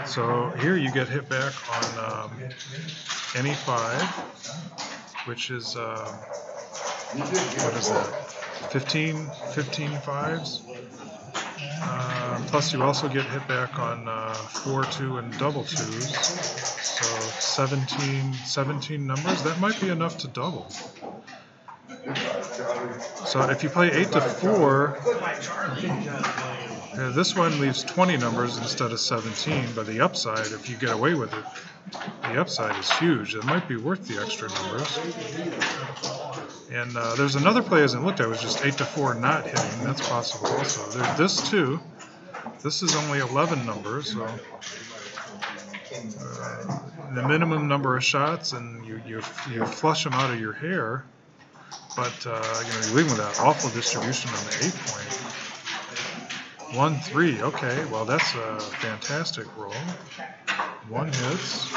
So here you get hit back on any 5, which is what is that? 15 5s. Plus you also get hit back on 4, 2, and double 2s. So 17 numbers. That might be enough to double. So if you play 8 to 4, this one leaves 20 numbers instead of 17. But the upside, if you get away with it, the upside is huge. It might be worth the extra numbers. And there's another play I hasn't looked at, was just 8 to 4 not hitting. That's possible also. There's this too. This is only 11 numbers, so the minimum number of shots, and you flush them out of your hair. But you leave them with that awful distribution on the 8-point. 1 3. Okay, well that's a fantastic roll. 1 hits.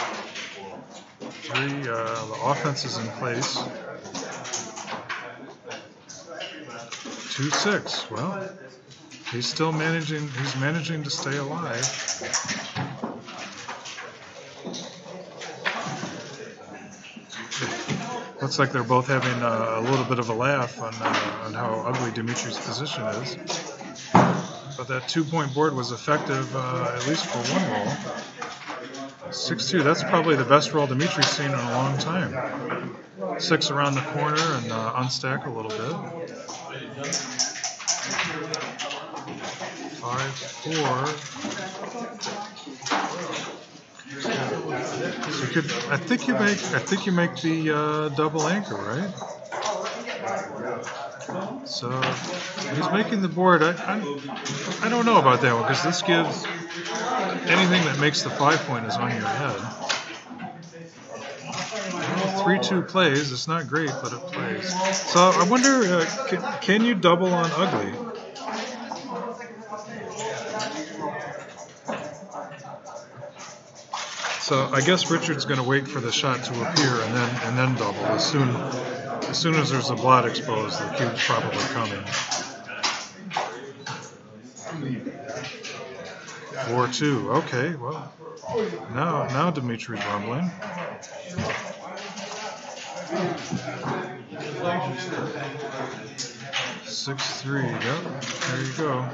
3. The offense is in place. 2 6. Well, he's still managing. He's managing to stay alive. Looks like they're both having a little bit of a laugh on how ugly Dmitrity's position is. But that 2-point board was effective at least for one roll. 6-2. That's probably the best roll Dmitrity's seen in a long time. 6 around the corner and unstack a little bit. 5 4. So you could, I think you make the double anchor, right? So he's making the board. I don't know about that one, because this gives anything that makes the 5-point is on your head. 3-2 plays. It's not great, but it plays. So I wonder, can you double on ugly? So I guess Richard's going to wait for the shot to appear and then double. As soon as there's a blot exposed, the cube's probably coming. 4-2. Okay, well, now Dmitrity's rumbling. 6-3. Yep, there you go.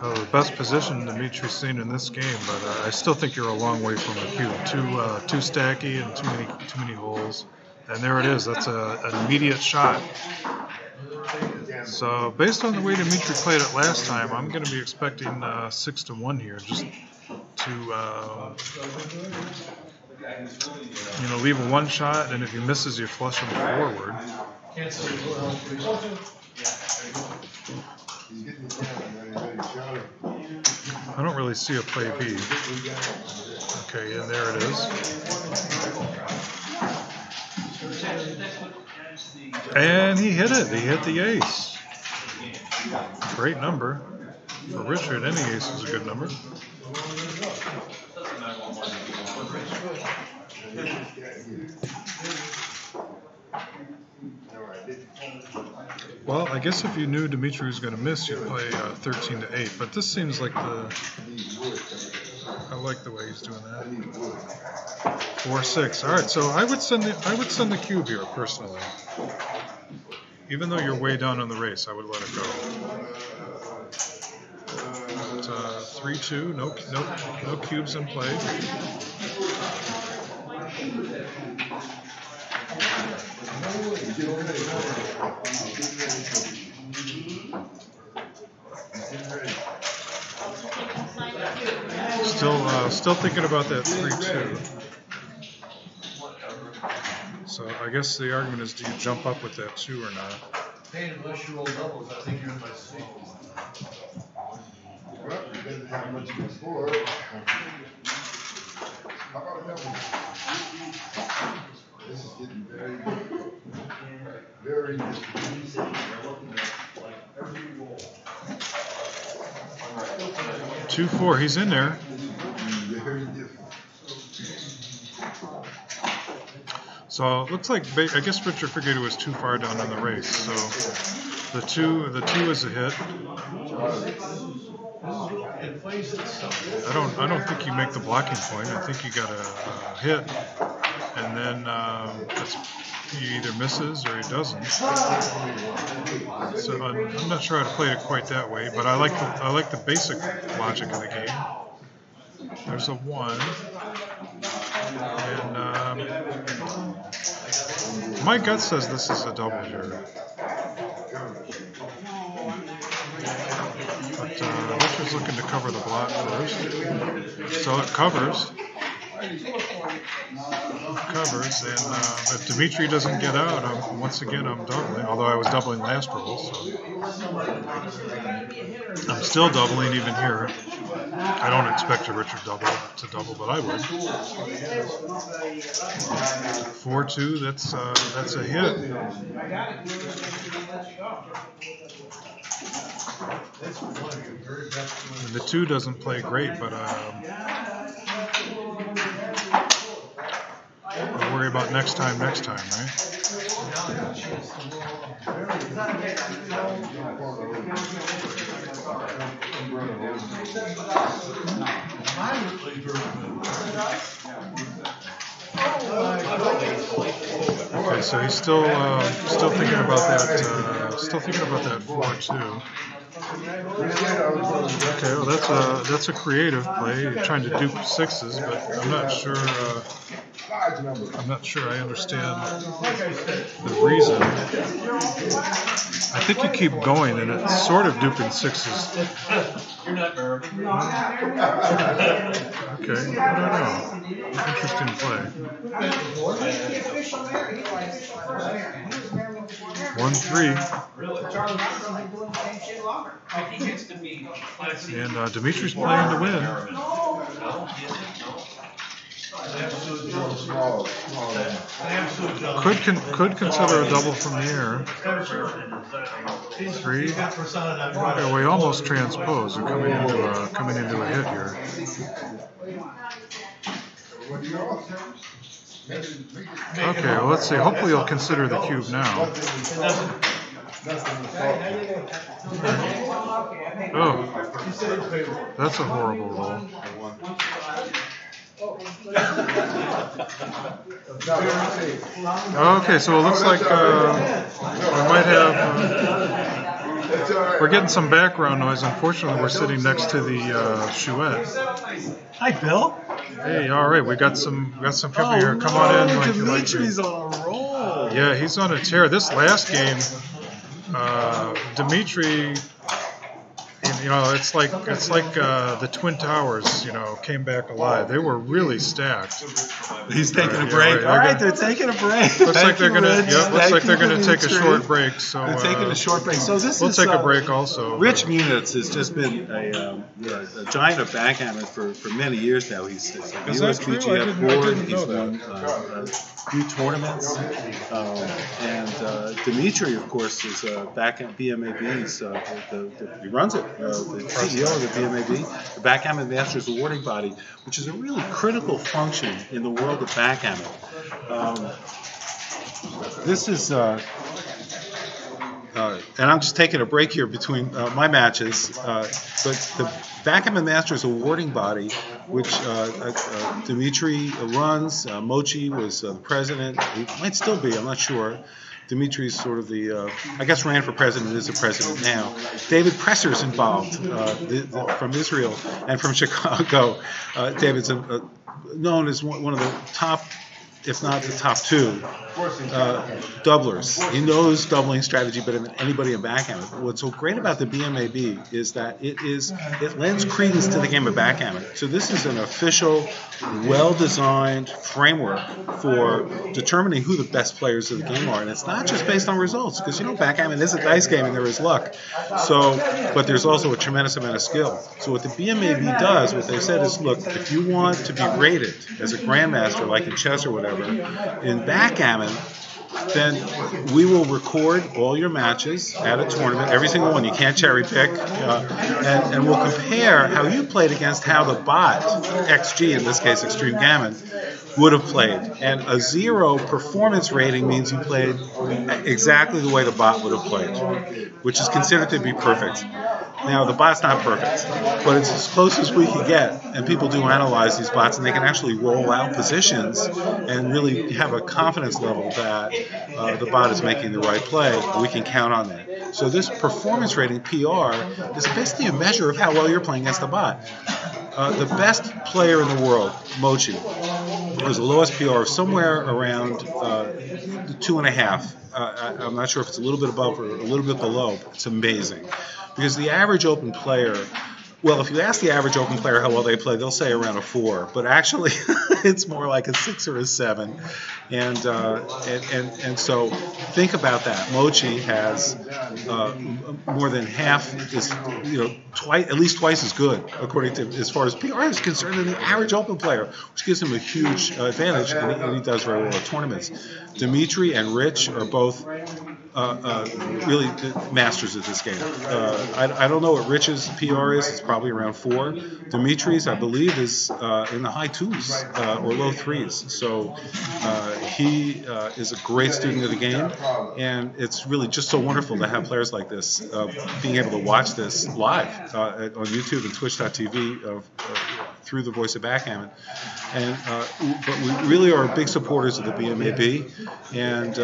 The best position Dmitrity's seen in this game, but I still think you're a long way from the cube. Too stacky and too many holes. And there it is. That's an immediate shot. So based on the way Dmitry played it last time, I'm going to be expecting 6-1 here, just to leave a one shot, and if he misses, you flush him forward. I don't really see a play B. Okay, and there it is. And he hit it. He hit the ace. Great number. For Richard, any ace is a good number. Well, I guess if you knew Dmitry was going to miss, you'd play 13-8. But this seems like I like the way he's doing that. 4-6. All right, so I would send the cube here personally. Even though you're way down on the race, I would let it go. But 3-2, no cubes in play. Still thinking about that 3-2. So I guess the argument is, do you jump up with that 2 or not? Hey, unless you roll doubles, I think you're in my seat. Well, you didn't have much before. How about that one? This is getting very, very difficult. 2-4, he's in there. Very difficult. So it looks like, I guess Richard figured it was too far down on the race. So the two is a hit. I don't think you make the blocking point. I think you got a hit, and then he either misses or he doesn't. So I'm not sure how to play it quite that way, but I like the basic logic of the game. There's a 1, and my gut says this is a double here. But Richard's looking to cover the block first. So it covers. And if Dmitry doesn't get out, once again I'm doubling, although I was doubling last roll. So I'm still doubling even here. I don't expect a Richard to double, but I would. 4-2, that's a hit. And the 2 doesn't play great, but we'll worry about next time, right? Okay, so he's still thinking about that. Still thinking about that 4-2. Okay, well that's a creative play. You're trying to dupe 6s, but I'm not sure I understand the reason. I think you keep going, and it's sort of duping 6s. You're not nervous. Okay, I don't know. Interesting play. 1-3. And Dmitry's playing to win. Could consider a double from the air. 3. Yeah, we almost transposed. We're coming into a hit here. Okay, well, let's see. Hopefully you'll consider the cube now. Oh, that's a horrible roll. Okay, so it looks like we might have We're getting some background noise. Unfortunately, we're sitting next to the Chouette. Hi, Bill. Hey, all right, we got some people here. Come on in. Dmitrity's on a roll. Yeah, he's on a tear. This last game, Dmitry, it's like the Twin Towers, came back alive. They were really stacked. He's taking a break. All right, they're taking a break. Looks like they're gonna take a short break. So they're taking a short break. So we'll take a break also. Rich Munitz has just been a giant of backgammon for many years now. He's a USBGF board. He's won a few tournaments. And Dmitry, of course, is back at BMAB's. He runs it. The CEO of the BMAB, the Backgammon Masters Awarding Body, which is a really critical function in the world of backgammon. This is, and I'm just taking a break here between my matches, but the Backgammon Masters Awarding Body, which Dmitry runs, Mochi was the president, he might still be, I'm not sure. Dimitri's sort of I guess ran for president, is the president now. David Presser's involved from Israel and from Chicago. David's known as one of the top, if not the top two, doublers. He knows doubling strategy better than anybody in backgammon. What's so great about the BMAB is that it lends credence to the game of backgammon. So this is an official, well-designed framework for determining who the best players of the game are. And it's not just based on results, because backgammon is a dice game and there is luck. But there's also a tremendous amount of skill. So what the BMAB does, what they said is, look, if you want to be rated as a grandmaster, like in chess or whatever, in backgammon, then we will record all your matches at a tournament, every single one. You can't cherry pick, and we'll compare how you played against how the bot, XG, in this case Extreme Gammon, would have played. And a 0 performance rating means you played exactly the way the bot would have played, which is considered to be perfect. Now, the bot's not perfect, but it's as close as we can get, and people do analyze these bots, and they can actually roll out positions and really have a confidence level that the bot is making the right play. We can count on that. So this performance rating, PR, is basically a measure of how well you're playing against the bot. The best player in the world, Mochi, has the lowest PR somewhere around 2.5. I'm not sure if it's a little bit above or a little bit below, but it's amazing. Because the average open player, well, if you ask the average open player how well they play, they'll say around a 4. But actually, it's more like a 6 or a 7. And so think about that. Mochi has more than half is at least twice as good, according to as far as PR is concerned, than the average open player, which gives him a huge advantage, and he does very well at tournaments. Dmitry and Rich are both really masters of this game. I don't know what Rich's PR is. It's probably around 4. Dimitri's, I believe, is in the high 2s or low 3s. So he is a great student of the game, and it's really just so wonderful to have players like this being able to watch this live on YouTube and Twitch.tv through the Voice of Backgammon. And but we really are big supporters of the BMAB, and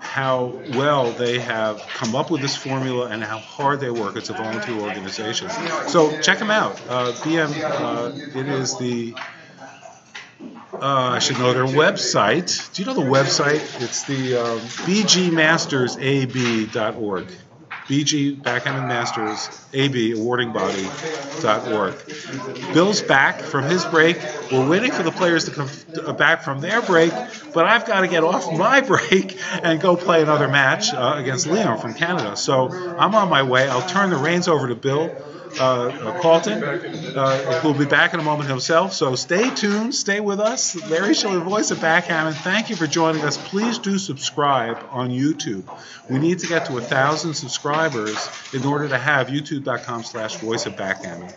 how well they have come up with this formula and how hard they work. It's a volunteer organization. So check them out. It is the, I should know their website. Do you know the website? It's the bgmastersab.org. BG, Backgammon Masters, AB, awarding body.org. Bill's back from his break. We're waiting for the players to come back from their break, but I've got to get off my break and go play another match against Leon from Canada. So I'm on my way. I'll turn the reins over to Bill Calton, who'll be back in a moment himself. So stay tuned, stay with us. Larry Shiller, Voice of Backgammon, thank you for joining us. Please do subscribe on YouTube. We need to get to 1,000 subscribers in order to have youtube.com/Voice of Backgammon.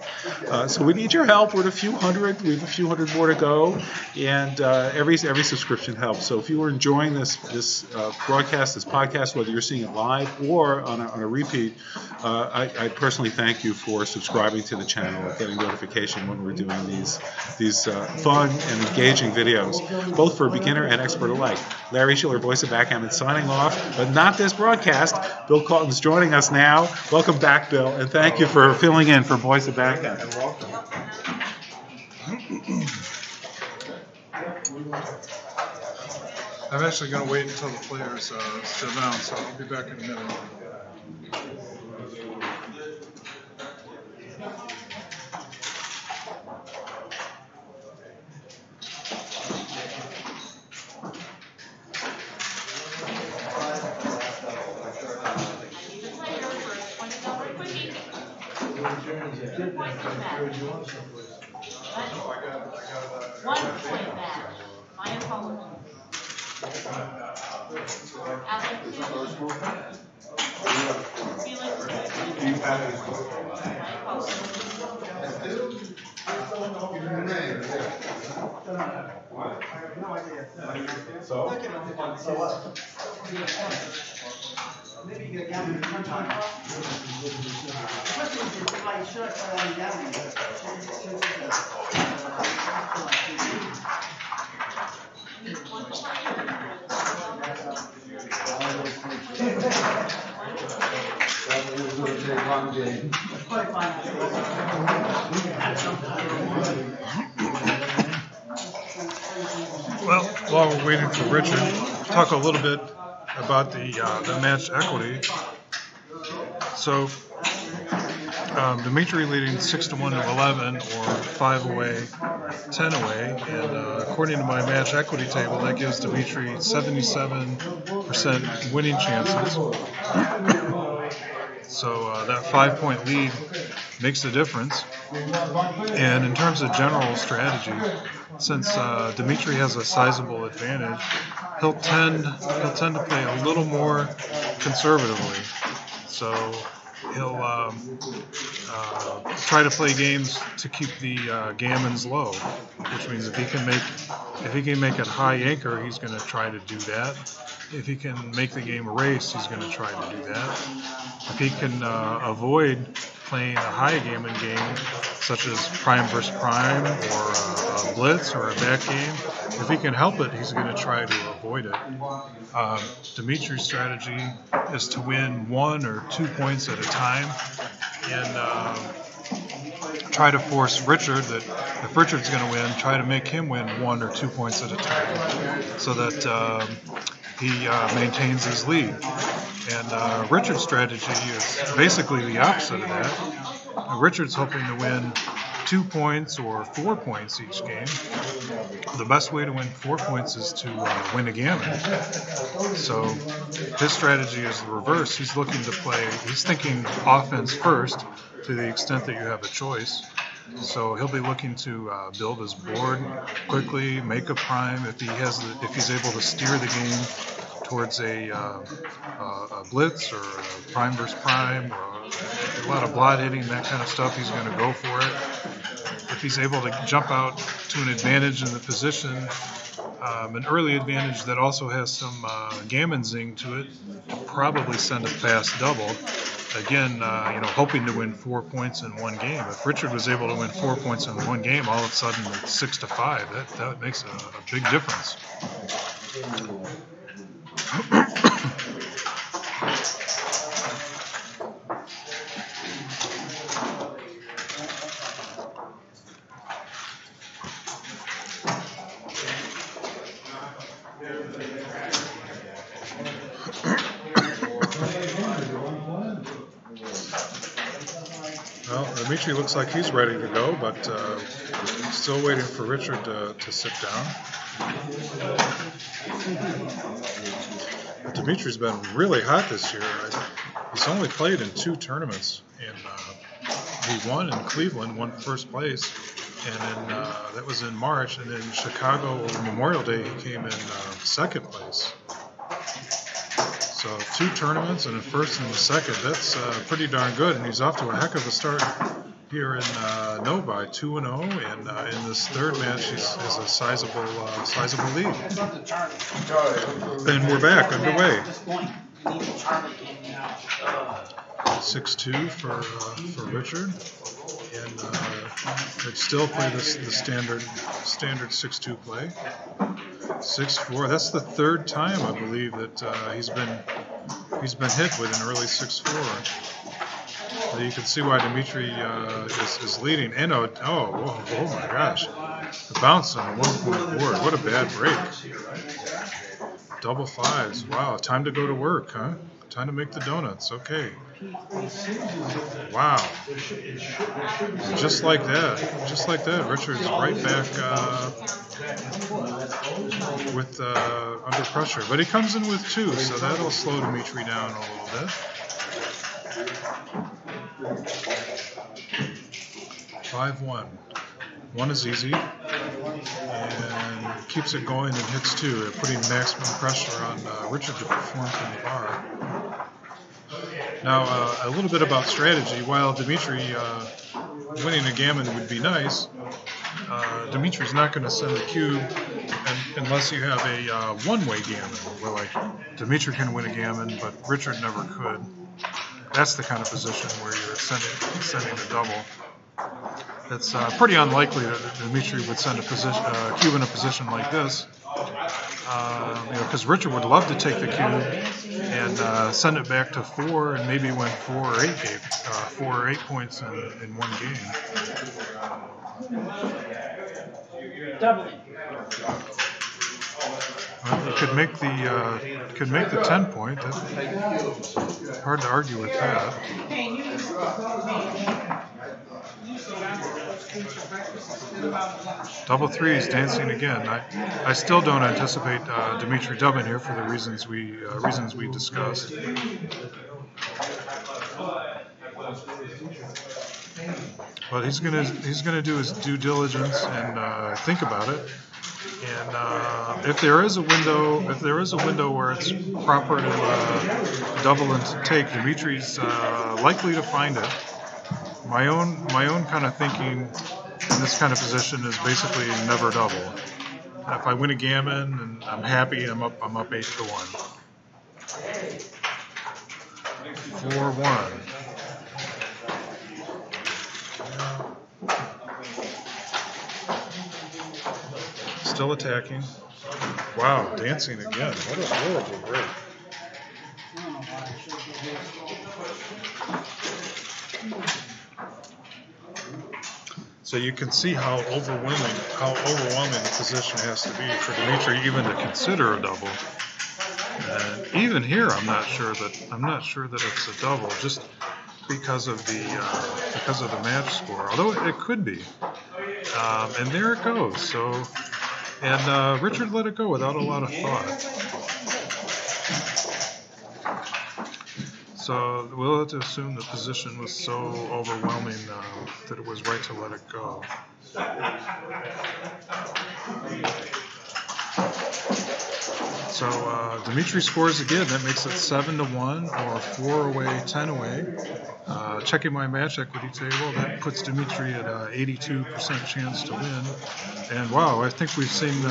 So we need your help. We're at a few hundred. We have a few hundred more to go, and every subscription helps. So if you are enjoying this broadcast, this podcast, whether you're seeing it live or on a repeat, I personally thank you for course, subscribing to the channel, getting notification when we're doing these fun and engaging videos, both for beginner and expert alike. Larry Shiller, voice of Backgammon, signing off, but not this broadcast. Bill Calton's joining us now. Welcome back, Bill, and thank you for filling in for voice of Backgammon. Welcome. I'm actually going to wait until the players sit down, so I'll be back in a minute. My apologies. Maybe you get down in the time. Especially if you like short Well, while we're waiting for Richard, talk a little bit about the match equity. So, Dmitrity leading 6-1 to 11, or 5 away, 10 away, and according to my match equity table, that gives Dmitrity 77% winning chances. So that 5-point lead makes a difference. And in terms of general strategy, since Dmitrity has a sizable advantage, he'll tend to play a little more conservatively. So he'll try to play games to keep the gammons low, which means if he can make a high anchor, he's going to try to do that. If he can make the game a race, he's going to try to do that. If he can avoid playing a high gammon game, such as prime versus prime, or a blitz, or a back game, if he can help it, he's going to try to avoid it. Dmitrity's strategy is to win 1 or 2 points at a time, and try to force Richard that if Richard's going to win, try to make him win 1 or 2 points at a time, so that he maintains his lead. And Richard's strategy is basically the opposite of that. Richard's hoping to win 2 points or 4 points each game. The best way to win 4 points is to win a gammon. So his strategy is the reverse. He's thinking offense first, to the extent that you have a choice. So he'll be looking to build his board quickly, make a prime if he's able to steer the game towards a blitz, or a prime versus prime, or a lot of blot hitting, that kind of stuff. He's going to go for it. If he's able to jump out to an advantage in the position, an early advantage that also has some gammon zing to it, probably send a fast double. Again, hoping to win 4 points in one game. If Richard was able to win 4 points in one game, all of a sudden it's 6-5. That makes a big difference. Well, Dmitry looks like he's ready to go, but still waiting for Richard to sit down. But Dmitry's been really hot this year. He's only played in 2 tournaments, and he won in Cleveland, won first place, and then that was in March, and in Chicago over Memorial Day he came in second place. So 2 tournaments, and in first and second, that's pretty darn good, and he's off to a heck of a start here in Novi, 2-0, and in this third match he has a sizable lead. And we're back underway. 6-2 for Richard, and they'd still play the standard 6-2 play. 6-4. That's the third time I believe that he's been hit with an early 6-4. So you can see why Dmitry is leading. And oh my gosh, the bounce on a 1-point board. What a bad break. Double fives. Wow, time to go to work, huh? Time to make the donuts. Okay. Wow. Just like that, Richard's right back with under pressure. But he comes in with 2, so that'll slow Dmitry down a little bit. 5-1. 1 is easy, and keeps it going and hits 2. They're putting maximum pressure on Richard to perform from the bar. Now, a little bit about strategy. While Dmitry winning a gammon would be nice, Dmitry's not going to send the cube unless you have a one-way gammon, where like Dmitry can win a gammon, but Richard never could. That's the kind of position where you're sending a double. It's pretty unlikely that Dmitry would send a cube in a position like this, because Richard would love to take the cube and send it back to 4 and maybe win 4 or 8 points in one game. Well, you could make the 10-point. Hard to argue with that. Double 3 is dancing again. I still don't anticipate Dmitry dubbing here for the reasons we discussed. But he's gonna do his due diligence and think about it. And if there is a window where it's proper to double and to take, Dmitry's likely to find it. My own kind of thinking in this kind of position is basically never double. If I win a gammon and I'm happy, I'm up 8-1. 4-1. Still attacking. Wow, dancing again. What a horrible break. So you can see how overwhelming the position has to be for Dmitry even to consider a double. And even here, I'm not sure that it's a double, just because of the match score. Although it could be. And there it goes. So, and Richard let it go without a lot of thought. So we'll have to assume the position was so overwhelming that it was right to let it go. So Dmitry scores again. That makes it 7-1 or 4 away, 10 away. Checking my match equity table, that puts Dmitry at 82% chance to win. And wow, I think we've seen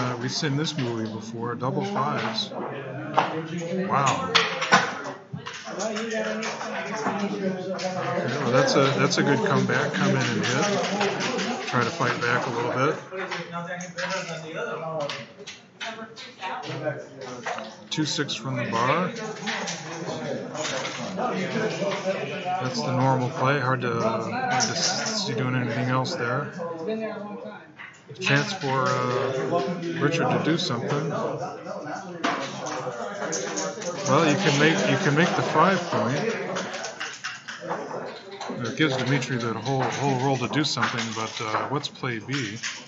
this movie before. Double fives. Wow. Okay, well that's a good comeback. Come in and hit. Try to fight back a little bit. 2-6 from the bar. That's the normal play. Hard to see doing anything else there. A chance for Richard to do something. Well, you can make the 5-point. It gives Dmitry the whole roll to do something, but what's play B? So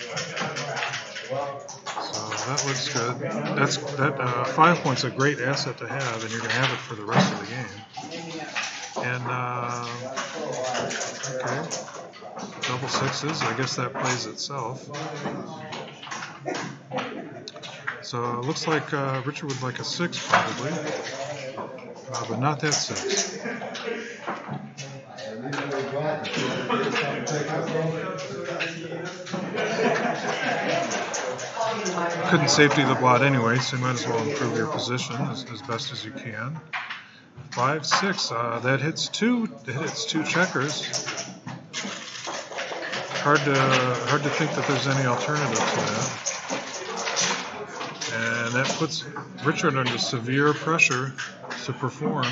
that looks good. That 5 points a great asset to have, and you're going to have it for the rest of the game. And okay, double sixes. I guess that plays itself. So it looks like Richard would like a 6 probably, but not that 6. Couldn't safety the blot anyway, so you might as well improve your position as best as you can. 5-6. That hits two. It hits two checkers. Hard to think that there's any alternative to that. And that puts Richard under severe pressure to perform.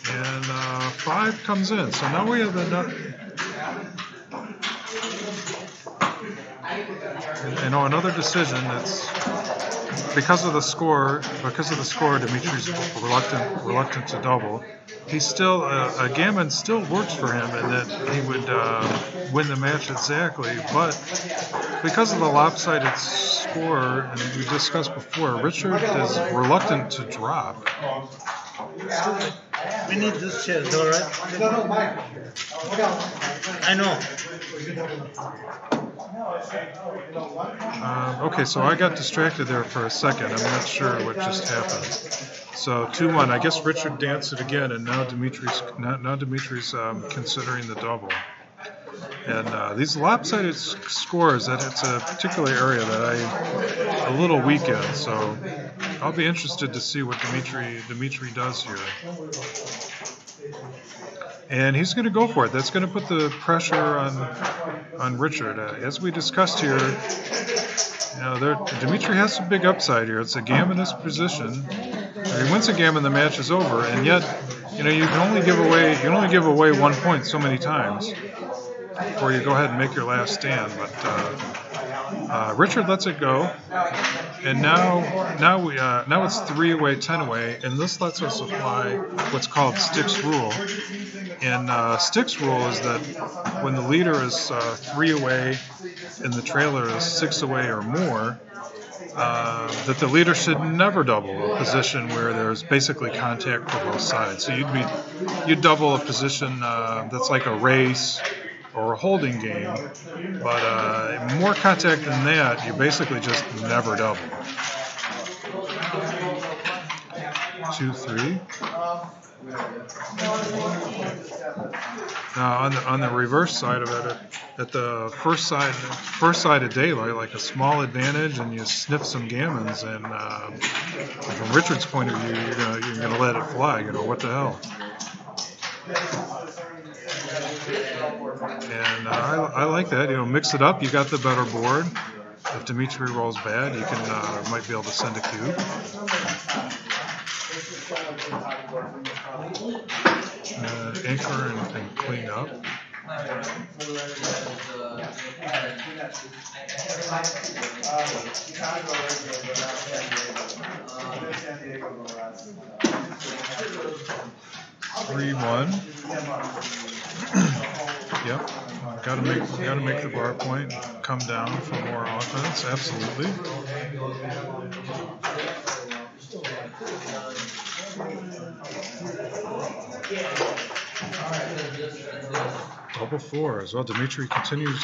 And 5 comes in. So now we have another decision that's because of the score. Dmitrity's reluctant to double. He's still gammon still works for him, and that he would win the match exactly. But because of the lopsided score, and we discussed before, Richard is reluctant to drop. We need this chair, is that all right? I know. Okay, so I got distracted there for a second. I'm not sure what just happened. So 2-1. I guess Richard danced it again, and now Dmitrity's considering the double. And these lopsided scores, it's a particular area that I'm a little weak in. So I'll be interested to see what Dmitry does here. And he's going to go for it. That's going to put the pressure on Richard. As we discussed here, Dmitry has some big upside here. It's a gammonist position. If he wins a gammon, the match is over. And yet, you can only give away 1 point so many times before you go ahead and make your last stand. But Richard lets it go, and now it's 3 away, 10 away, and this lets us apply what's called Stick's rule. And Stick's rule is that when the leader is 3 away and the trailer is 6 away or more, that the leader should never double a position where there's basically contact for both sides. So you'd double a position that's like a race or a holding game, but more contact than that, you basically just never double. 2-3. Now on the reverse side of it, at the first side of daylight, like a small advantage, and you sniff some gammons, and from Richard's point of view, you're gonna let it fly. What the hell? And I like that. Mix it up. You got the better board. If Dmitry rolls bad, you might be able to send a cube. Anchor and clean up. (3-1). Yep. Gotta make the bar point come down for more offense. Absolutely. Double 4s. Well, Dmitry continues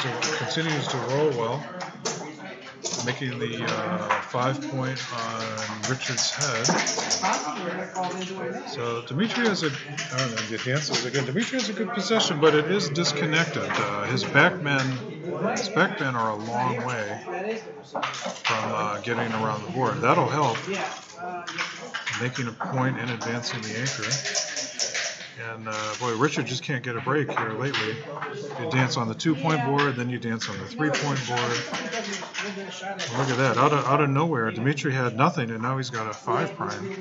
to roll well, making the 5 point on Richard's head. So Dmitry has Dmitry has a good possession, but it is disconnected. His backmen are a long way from getting around the board. That'll help making a point and advancing the anchor. And boy, Richard just can't get a break here lately. You dance on the 2-point board, then you dance on the 3-point board. And look at that, out of nowhere, Dmitry had nothing, and now he's got a 5 prime.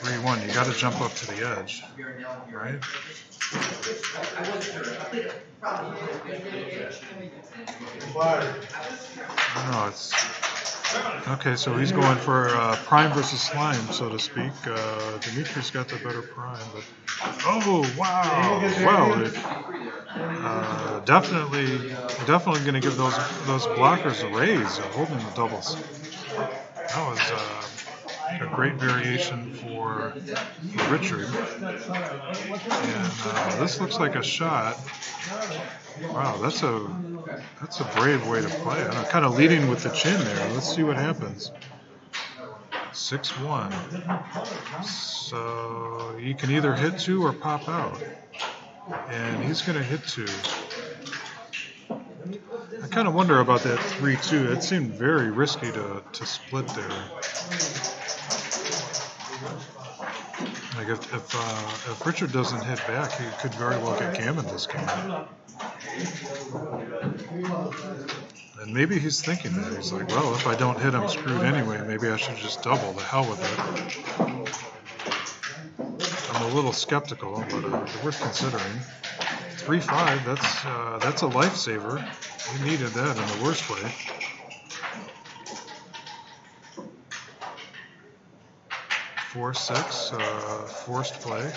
3-1. You got to jump up to the edge, right? No, it's. Okay, so he's going for prime versus slime, so to speak. Dmitry's got the better prime, but oh wow! Well, definitely going to give those blockers a raise, holding the doubles. That was a great variation for Richard, and this looks like a shot. Wow, that's a brave way to play it. I'm kind of leading with the chin there. Let's see what happens. 6-1. So you can either hit 2 or pop out. And he's going to hit 2. I kind of wonder about that 3-2. It seemed very risky to split there. Like if Richard doesn't hit back, he could very well get gammon this game. And maybe he's thinking that. He's like, well, if I don't hit, I'm screwed anyway. Maybe I should just double. The hell with it. I'm a little skeptical, but worth considering. 3-5, that's a lifesaver. We needed that in the worst way. 4-6, forced play.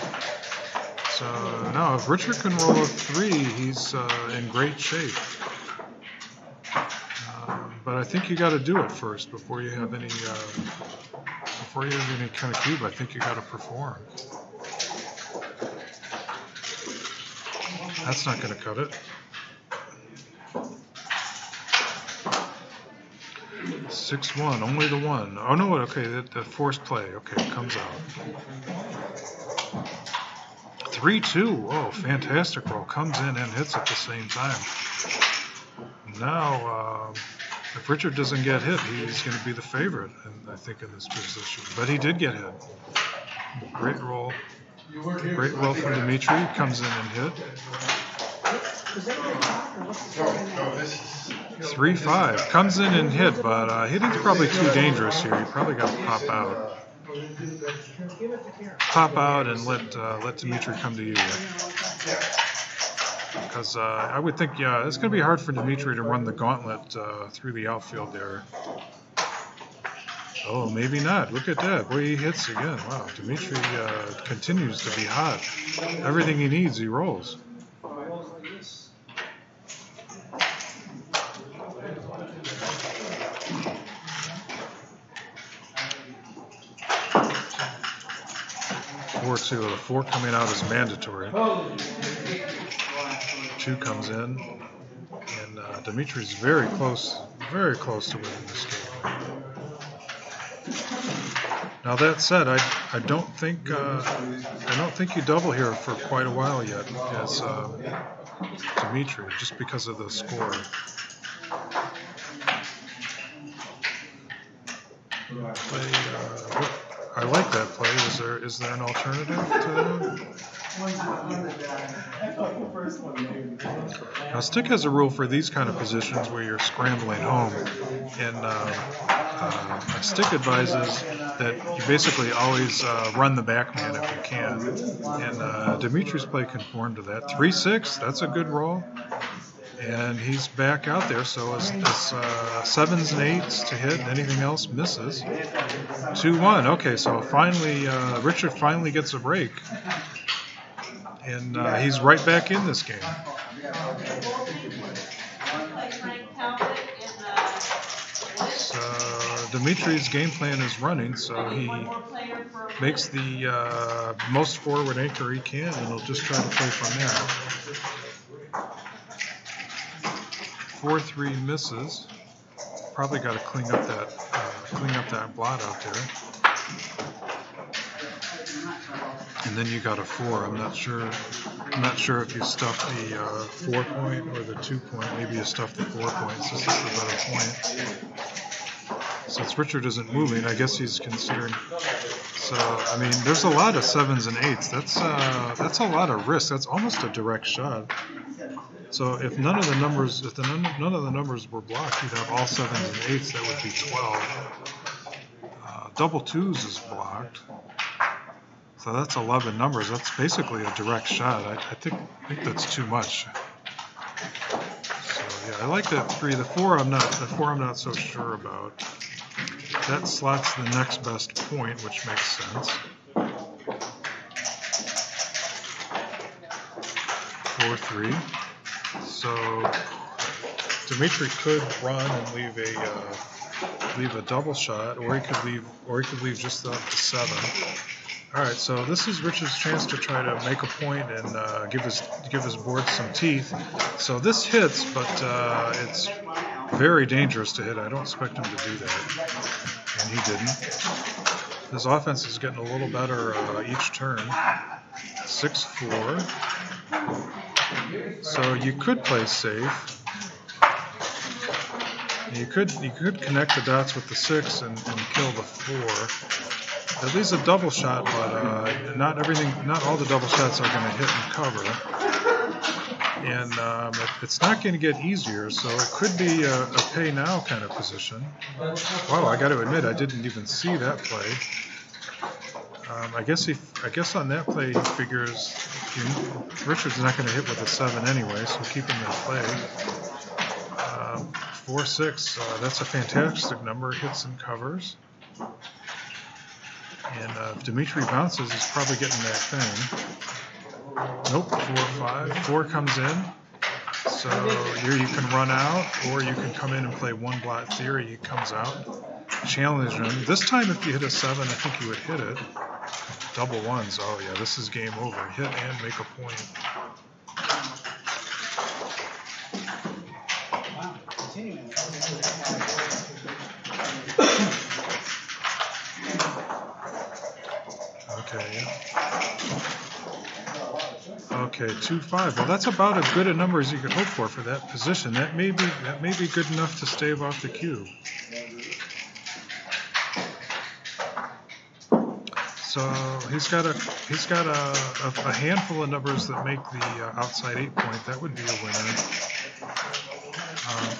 So now if Richard can roll a 3, he's in great shape. But I think you got to do it first before you have any kind of cube. I think you got to perform. That's not going to cut it. 6-1, only the 1. Oh no, okay, the forced play. Okay, it comes out. 3-2. Oh, fantastic roll. Comes in and hits at the same time. Now, if Richard doesn't get hit, he's going to be the favorite, I think, in this position. But he did get hit. Great roll. Great roll from Dmitry. Comes in and hit. 3-5. Comes in and hit, but hitting's probably too dangerous here. You probably got to pop out. Pop out and let Dmitry come to you. Because I would think, yeah, it's going to be hard for Dmitry to run the gauntlet through the outfield there. Oh, maybe not. Look at that. Boy, he hits again. Wow, Dmitry continues to be hot. Everything he needs, he rolls. The 4 coming out is mandatory. 2 comes in, and Dmitry's very close to winning this game. Now that said, I don't think you double here for quite a while yet as Dmitry, just because of the score. I like that play. Is there an alternative to that? Now, Stick has a rule for these kind of positions where you're scrambling home, and Stick advises that you basically always run the back man if you can. And Dmitry's play conformed to that. 3-6, that's a good roll. And he's back out there, so it's 7s and 8s to hit. Anything else misses. 2-1. Okay, so finally, Richard finally gets a break. And he's right back in this game. So Dmitry's game plan is running, so he makes the most forward anchor he can, and he'll just try to play from there. 4-3 misses. Probably got to clean up that blot out there. And then you got a 4. I'm not sure if you stuffed the 4-point or the 2-point. Maybe you stuffed the 4 points. This is the better point. Since Richard isn't moving, I guess he's considering. So I mean, there's a lot of 7s and 8s. That's a lot of risk. That's almost a direct shot. So if none of the numbers were blocked, you'd have all 7s and 8s. That would be 12. Double 2s is blocked. So that's 11 numbers. That's basically a direct shot. I think that's too much. So yeah, I like that 3. The 4 I'm not so sure about. That slots the next best point, which makes sense. 4-3. So Dmitry could run and leave a double shot, or he could leave just the 7. All right, so this is Rich's chance to try to make a point and give his board some teeth. So this hits, but it's very dangerous to hit. I don't expect him to do that, and he didn't. His offense is getting a little better each turn. 6-4. So you could play safe. You could connect the dots with the 6 and kill the 4. at least a double shot, but not all the double shots are going to hit and cover. And it's not going to get easier, so it could be a pay now kind of position. Wow, I got to admit, I didn't even see that play. I guess on that play he figures Richard's not going to hit with a 7 anyway, so keep him in play. 4-6, that's a fantastic number, hits and covers. And if Dmitry bounces, he's probably getting that thing. Nope, 4-5. 4 comes in. So here you can run out, or you can come in and play one blot theory. He comes out, challenge him. This time, if you hit a 7, I think you would hit it. Double ones. Oh yeah, this is game over. Hit and make a point. Wow, continuing. Okay. Okay, 2-5. Well, that's about as good a number as you could hope for that position. That may be good enough to stave off the cue. So he's got a handful of numbers that make the outside 8-point. That would be a winner.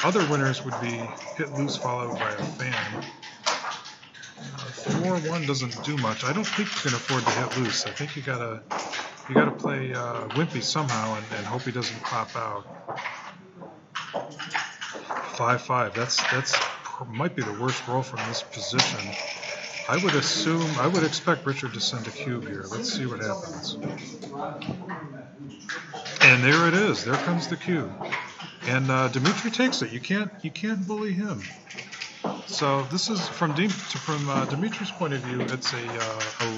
Other winners would be hit loose followed by a fan. 4-1 doesn't do much. I don't think you can afford to hit loose. I think you gotta play wimpy somehow and hope he doesn't pop out. 5-5. That's might be the worst roll from this position. I would expect Richard to send a cube here. Let's see what happens. And there it is. There comes the cube. And Dmitry takes it. You can't bully him. So this is from Dmitry's point of view. It's a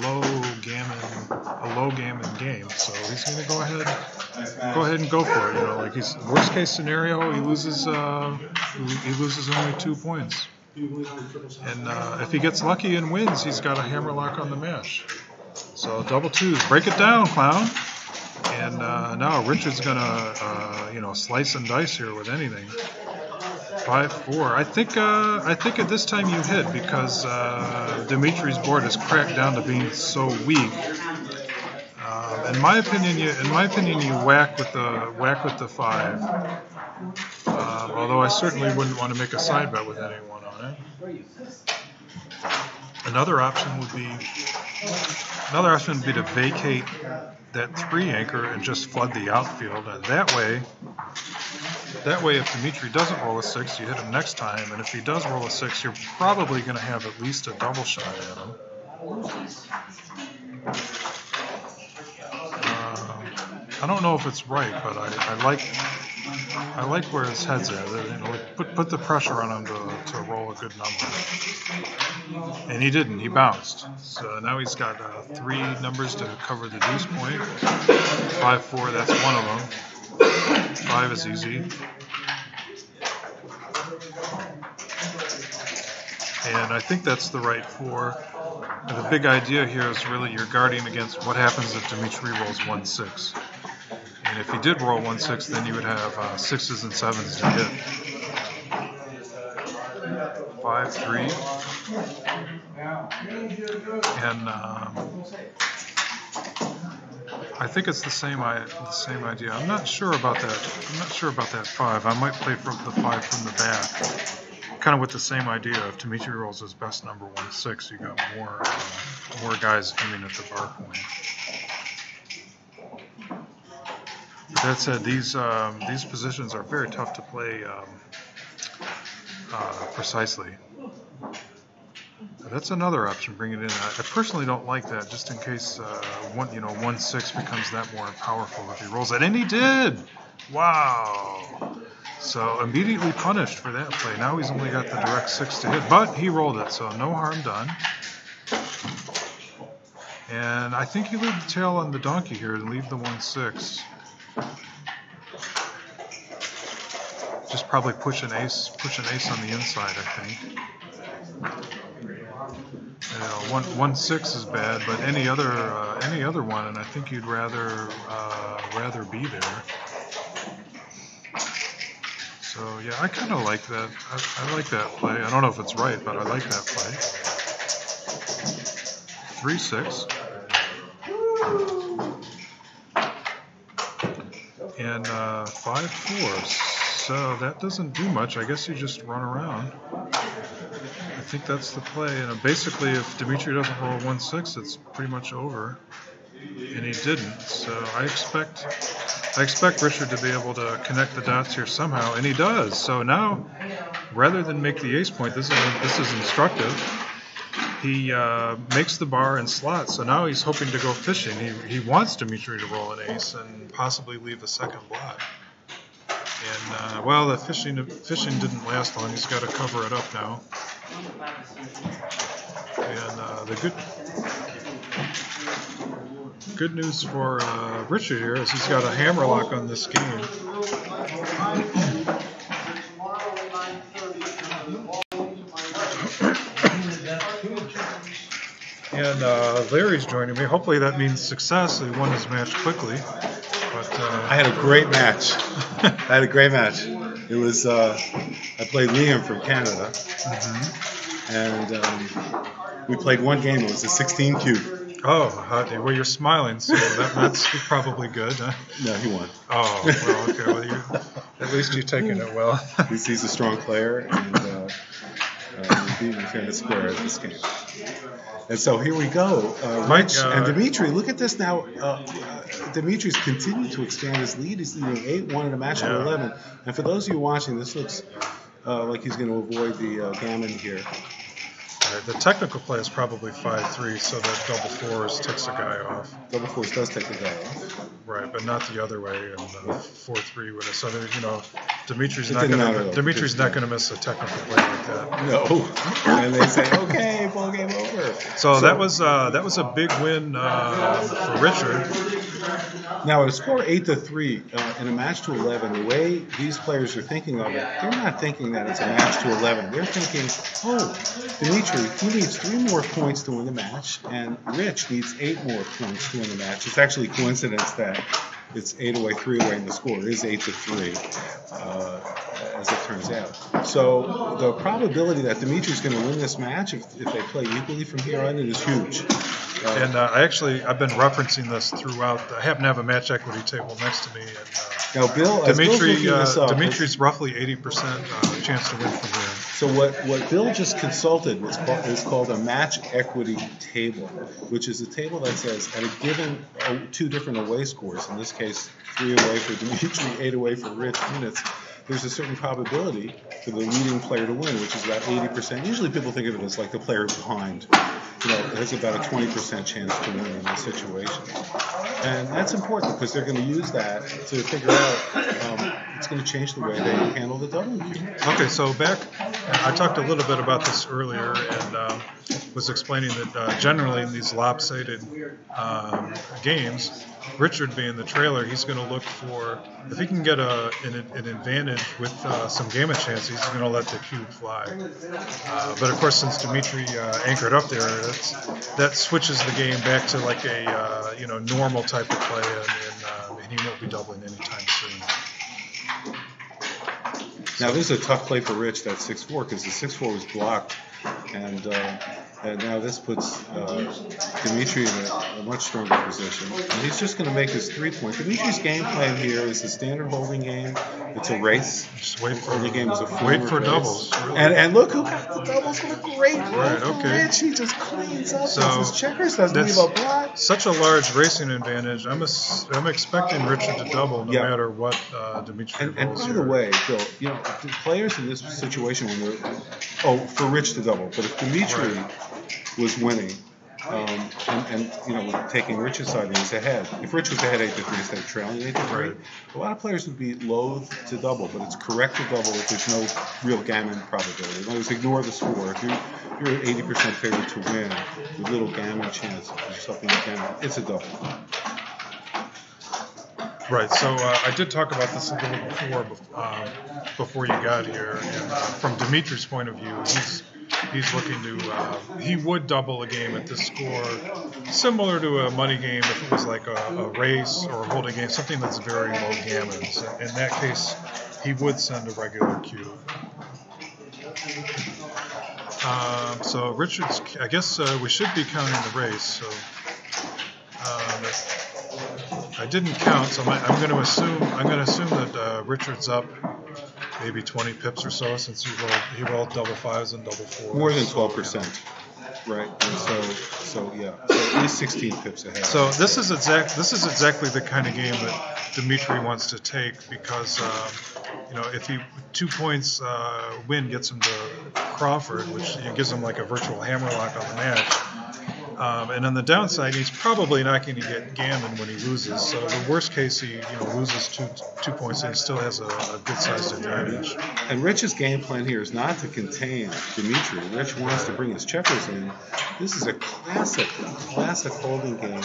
low gammon game. So he's going to go ahead and go for it. You know, like he's worst case scenario, he loses only 2 points. And if he gets lucky and wins, he's got a hammerlock on the mash. So double twos, break it down, clown. And now Richard's gonna slice and dice here with anything. 5-4. I think at this time you hit because Dmitry's board is cracked down to being so weak. In my opinion, you whack with the 5. Although I certainly wouldn't want to make a side bet with anyone on it. Another option would be to vacate that 3 anchor and just flood the outfield. And that way, if Dmitry doesn't roll a 6, you hit him next time. And if he does roll a 6, you're probably going to have at least a double shot at him. I don't know if it's right, but I like where his head's at. Put the pressure on him to roll a good number. And he didn't. He bounced. So now he's got 3 numbers to cover the deuce point. 5-4, that's one of them. 5 is easy. And I think that's the right 4. And the big idea here is really you're guarding against what happens if Dmitry rolls 1-6. And if he did roll 1-6, then you would have 6s and 7s to hit. 5-3. And I think it's the same idea. I'm not sure about that. 5. I might play from the 5 from the back. Kind of with the same idea. If Dmitry rolls his best number 1-6, you got more guys aiming at the bar point. But that said, these positions are very tough to play precisely. That's another option. Bring it in. I personally don't like that, just in case 1-6 becomes that more powerful if he rolls it, and he did. Wow. So immediately punished for that play. Now he's only got the direct 6 to hit, but he rolled it, so no harm done. And I think you leave the tail on the donkey here and leave the 1-6. Just probably push an ace on the inside, I think. 1-6 is bad, but any other one, and I think you'd rather be there. So yeah, I kind of like that. I like that play. I don't know if it's right, but I like that play. 3-6. And 5-4. So that doesn't do much. I guess you just run around. I think that's the play. And basically, if Dmitry doesn't roll 1-6, it's pretty much over. And he didn't. So I expect Richard to be able to connect the dots here somehow, and he does. So now, rather than make the ace point, this is instructive. He makes the bar and slot, so now he's hoping to go fishing. He wants Dmitry to roll an ace and possibly leave the second block. And well, the fishing didn't last long. He's got to cover it up now. And the good news for Richard here is he's got a hammerlock on this game. And Larry's joining me. Hopefully that means success. He won his match quickly. But I had a great match. It was I played Liam from Canada, and we played one game. It was a 16 cube. Oh, well, you're smiling, so that's probably good. Huh? No, he won. Oh, well, okay. Well, at least you're taking it well. He's a strong player, and we beat him fair and square at this game. And so here we go. Rich and Dmitry, look at this now. Dmitry's continued to expand his lead. He's leading 8-1 in a match of 11. And for those of you watching, this looks like he's going to avoid the gammon here. The technical play is probably 5-3, so that double fours takes a guy off. Double fours does take a guy off. Right, but not the other way. And 4-3 with it. So Dmitry's not going to miss a technical play like that. No. And they say, okay, ball game over. So that was a big win for Richard. Now, at a score 8-3 in a match to 11, the way these players are thinking of it, they're not thinking that it's a match to 11. They're thinking, Dmitry, he needs 3 more points to win the match, and Rich needs 8 more points to win the match. It's actually a coincidence that it's 8 away, 3 away, and the score is 8-3, as it turns out. So the probability that Dmitry's going to win this match, if they play equally from here on in, is huge. And I've been referencing this throughout. I happen to have a match equity table next to me. And, now, Bill, Dmitry's roughly 80% chance to win from here. So what Bill just consulted is called a match equity table, which is a table that says at a given 2 different away scores, in this case 3 away for Dmitry, 8 away for Rich Munitz, there's a certain probability for the leading player to win, which is about 80%. Usually people think of it as like the player behind. It has about a 20% chance to win in this situation. And that's important because they're going to use that to figure out it's going to change the way they handle the double queue. Okay, so I talked a little bit about this earlier and was explaining that generally in these lopsided games, Richard being the trailer, he's going to look for, if he can get an advantage with some gammon chance, he's going to let the cube fly. But of course, since Dmitry anchored up there, that switches the game back to like a normal type of play, and he won't be doubling anytime soon. Now this is a tough play for Rich, that 6-4, because the 6-4 was blocked, and now this puts Dmitry in a much stronger position. And he's just going to make his 3-point. Dmitry's game plan here is a standard holding game. It's a race. Just wait for the game is a doubles. Really. And look who got the doubles. What a great right, okay. Rich. He just cleans up. So his checkers doesn't leave a blot. Such a large racing advantage. I'm expecting Richard to double no matter what Dmitry rolls. And by the way, Bill, the players in this situation when they're for Rich to double, but if Dmitry was winning, and taking Rich's side and he's ahead. If Rich was ahead 8-3 instead of trailing 8-3, a lot of players would be loath to double, but it's correct to double if there's no real gammon probability. In other words, ignore the score. If you're an 80% favorite to win with little gammon chance of something like gammon, it's a double. Right. So I did talk about this a little before you got here. And from Dmitry's point of view, he's looking to he would double a game at this score, similar to a money game if it was like a race or a holding game, something that's very low gammons. In that case, he would send a regular cube. So Richard's, I guess we should be counting the race. So I didn't count, so I'm going to assume that Richard's up maybe 20 pips or so, since he rolled double fives and double fours. More than 12%. Right. And so yeah. So at least 16 pips ahead. So this is exactly the kind of game that Dmitry wants to take, because if he 2 points win gets him to Crawford, which gives him like a virtual hammerlock on the match. And on the downside, he's probably not going to get gammon when he loses. So the worst case, he loses 2 points and he still has a good-sized advantage. And Rich's game plan here is not to contain Dmitry. Rich wants to bring his checkers in. This is a classic holding game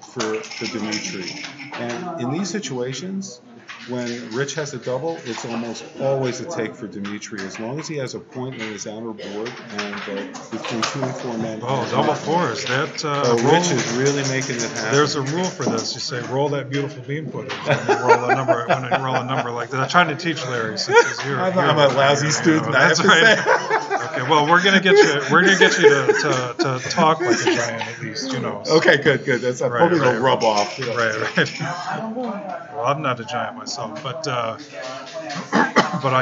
for Dmitry. And in these situations, when Rich has a double, it's almost always a take for Dmitry, as long as he has a point in his outer board and between 2 and 4 men. Oh, double fours. That Rich is really making it happen. There's a rule for this. You say roll that beautiful bean footage when you roll a number like that. I'm trying to teach Larry since he's here. I'm a lousy student. That's right. Okay, well we're gonna get you to talk like a giant at least, Okay, good. That's I'm hoping it'll rub off. Right. Well, I'm not a giant myself, but I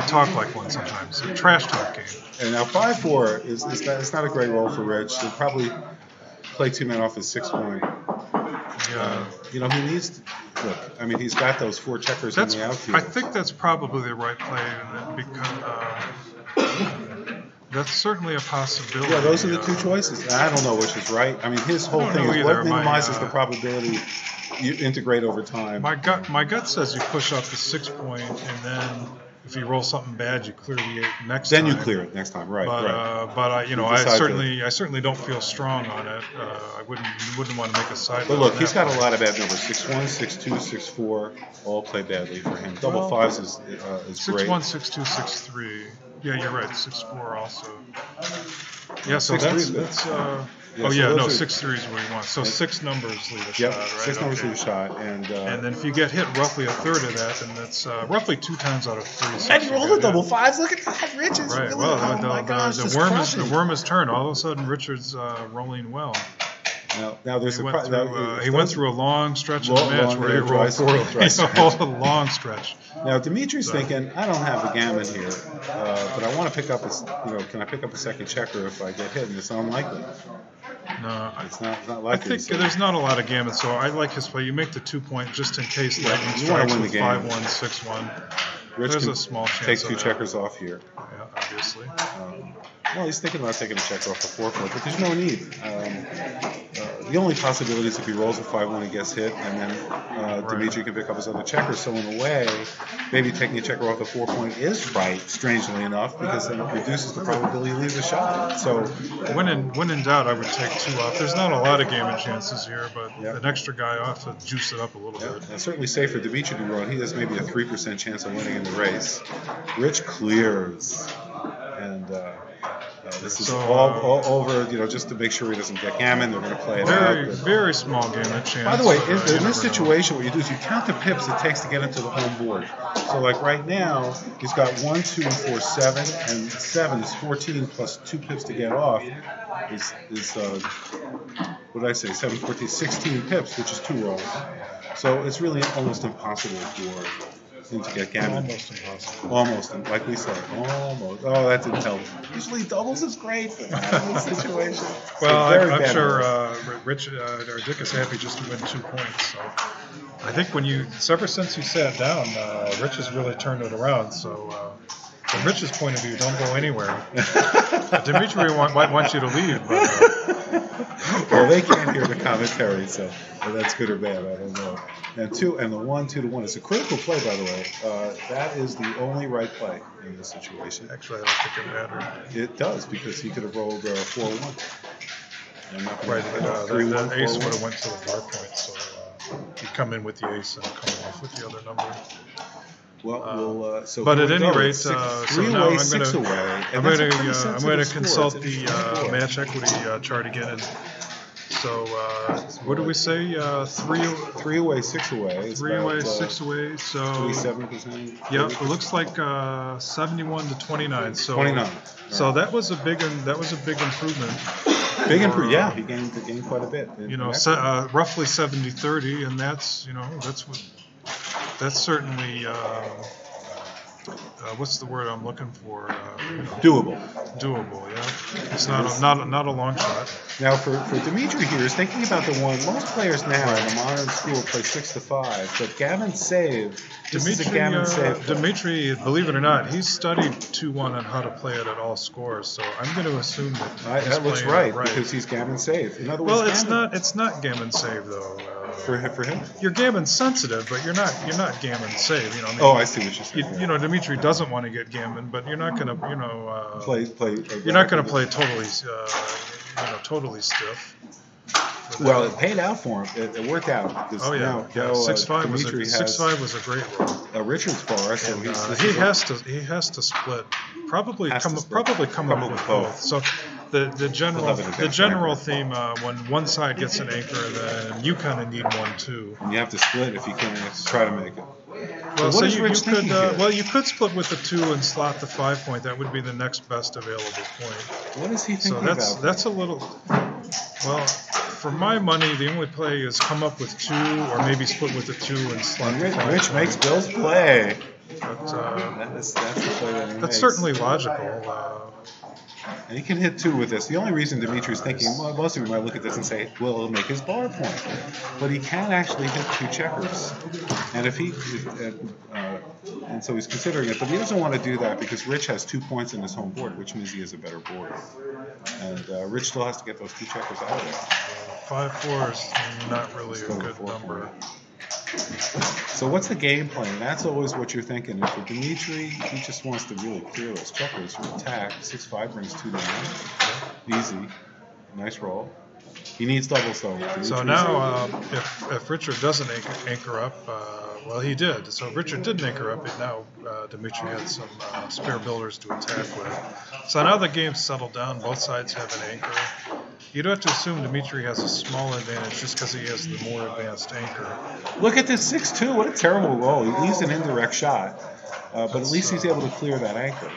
talk like one sometimes. A trash talk game. And now 5-4 it's not a great roll for Rich. He'll probably play 2 men off his 6-1. Yeah. He needs to look. I mean, he's got those 4 checkers in the outfield. I think that's probably the right play, because that's certainly a possibility. Yeah, those are the 2 choices. I don't know which is right. I mean, his whole thing is what minimizes the probability you integrate over time. My gut says you push up the 6 point, and then if you roll something bad, you clear the 8 next time. Then you clear it next time, right? But I certainly don't feel strong on it. I wouldn't want to make a side. But look, he's got a lot of bad numbers. 6-1, 6-2, 6-4, all play badly for him. Double fives is great. 6-1, 6-2, 6-3. Yeah, you're right. 6-4 also. Yeah, so that's 6-3 is what he wants. So 6 numbers leave a shot, right? 6 numbers leave a shot, and then if you get hit roughly a third of that, then that's roughly 2 times out of 3. And you roll the double fives. Look at that, Rich is right. Really, Well, the worm is turned. All of a sudden, Richard's rolling well. Now there's he went through a long stretch of the match where he rolled poorly. A long stretch. Now Dimitri's thinking, I don't have a gammon here, but I want to pick up can I pick up a second checker if I get hit? And it's unlikely. No, it's not likely. I think there's not a lot of gammon, so I like his play. You make the 2 point just in case lightning strikes with 5-1, 6-1. Rich There's a small chance. Take 2 checkers off here. Yeah, obviously. Well, he's thinking about taking a checker off the 4-4, but there's no need. The only possibility is if he rolls a 5-1, he gets hit, and then Dmitry can pick up his other checker. So in a way, maybe taking a checker off the 4-point is right, strangely enough, because then it reduces the probability he leaves a shot. So when in doubt, I would take 2 off. There's not a lot of gammon chances here, but an extra guy off to juice it up a little bit. And certainly safe for Dmitry to run. He has maybe a 3% chance of winning in the race. Rich clears, and this is all over, just to make sure he doesn't get gammon. They're going to play it out. Very small gammon chance. By the way, in this situation, what you do is you count the pips it takes to get into the home board. So, like right now, he's got 1, 2, and 4, 7, and 7 is 14 plus 2 pips to get off. What did I say? 7, 14, 16 pips, which is 2 rolls. So it's really almost impossible for him to get gammon. Almost impossible. Almost, like we said, almost. Oh, that didn't help. Usually doubles is great for that in this situation. Well, I'm sure Rich or Dick is happy just to win 2 points. So I think ever since you sat down, Rich has really turned it around. So from Rich's point of view, don't go anywhere. Dmitry might want you to leave, but. Well, they can't hear the commentary, so that's good or bad, I don't know. And the 1, 2 to 1 is a critical play, by the way. That is the only right play in this situation. Actually, I don't think it mattered. It does, because he could have rolled 4-1. Right, that ace would have went to the bar point, so he'd come in with the ace and come off with the other number. Well, but at any rate, so now I'm going to consult the match equity chart again and So what do we say? 3 away, 6 away. It's 3 away, about, 6 away. So 27%. yeah, it looks like 71 to 29. So 29. So that was a big improvement. Big improvement. Yeah, he gained quite a bit. You know, roughly 70-30, and that's that's certainly. What's the word I'm looking for? Doable. Doable, yeah. It's not a long shot. Now, for Dmitry here, is thinking about the one. Most players now in the modern school play 6 to 5, but gammon save. This is a gammon save. Dmitry, believe it or not, he's studied 2-1 on how to play it at all scores. So I'm going to assume that that looks right because he's gammon save. In other words, well, it's not gammon save though. For him, you're gammon sensitive, but you're not gammon save. You know. I mean, oh, I see what you're saying. You know, Dmitry doesn't want to get gammon, but you're not going to, play. You're not going to play totally, totally stiff. Well, it paid out for him. It worked out. Oh yeah, 6-5 was a great roll. A Richards bar, so he has to split. Probably come up with both. So the general theme when one side gets an anchor, then you kind of need one too. And you have to split if you can try to make it. Well, so you could split with the 2 and slot the 5 point. That would be the next best available point. What is he thinking about? So that's a little. Well, for my money, the only play is come up with 2, or maybe split with the 2 and slot the 5. Rich makes Bill's play. But, that's the play that he that's makes. certainly logical. And he can hit 2 with this. The only reason Dimitri's thinking, well, most of you might look at this and say, well, it'll make his bar point. But he can actually hit 2 checkers. And and so he's considering it. But he doesn't want to do that because Rich has 2 points in his home board, which means he has a better board. And Rich still has to get those 2 checkers out of there. 5-4 is not really a good number. So what's the game plan? That's always what you're thinking. And for Dmitry, he just wants to really clear those checkers for attack. 6-5 brings 2 down. Easy. Nice roll. He needs doubles though. So now, if Richard doesn't anchor up, well, he did. So Richard didn't anchor up, and now Dmitry had some spare builders to attack with. So now the game's settled down. Both sides have an anchor. You'd have to assume Dmitry has a small advantage just because he has the more advanced anchor. Look at this 6-2. What a terrible roll. He leaves an indirect shot. But at least he's able to clear that anchor.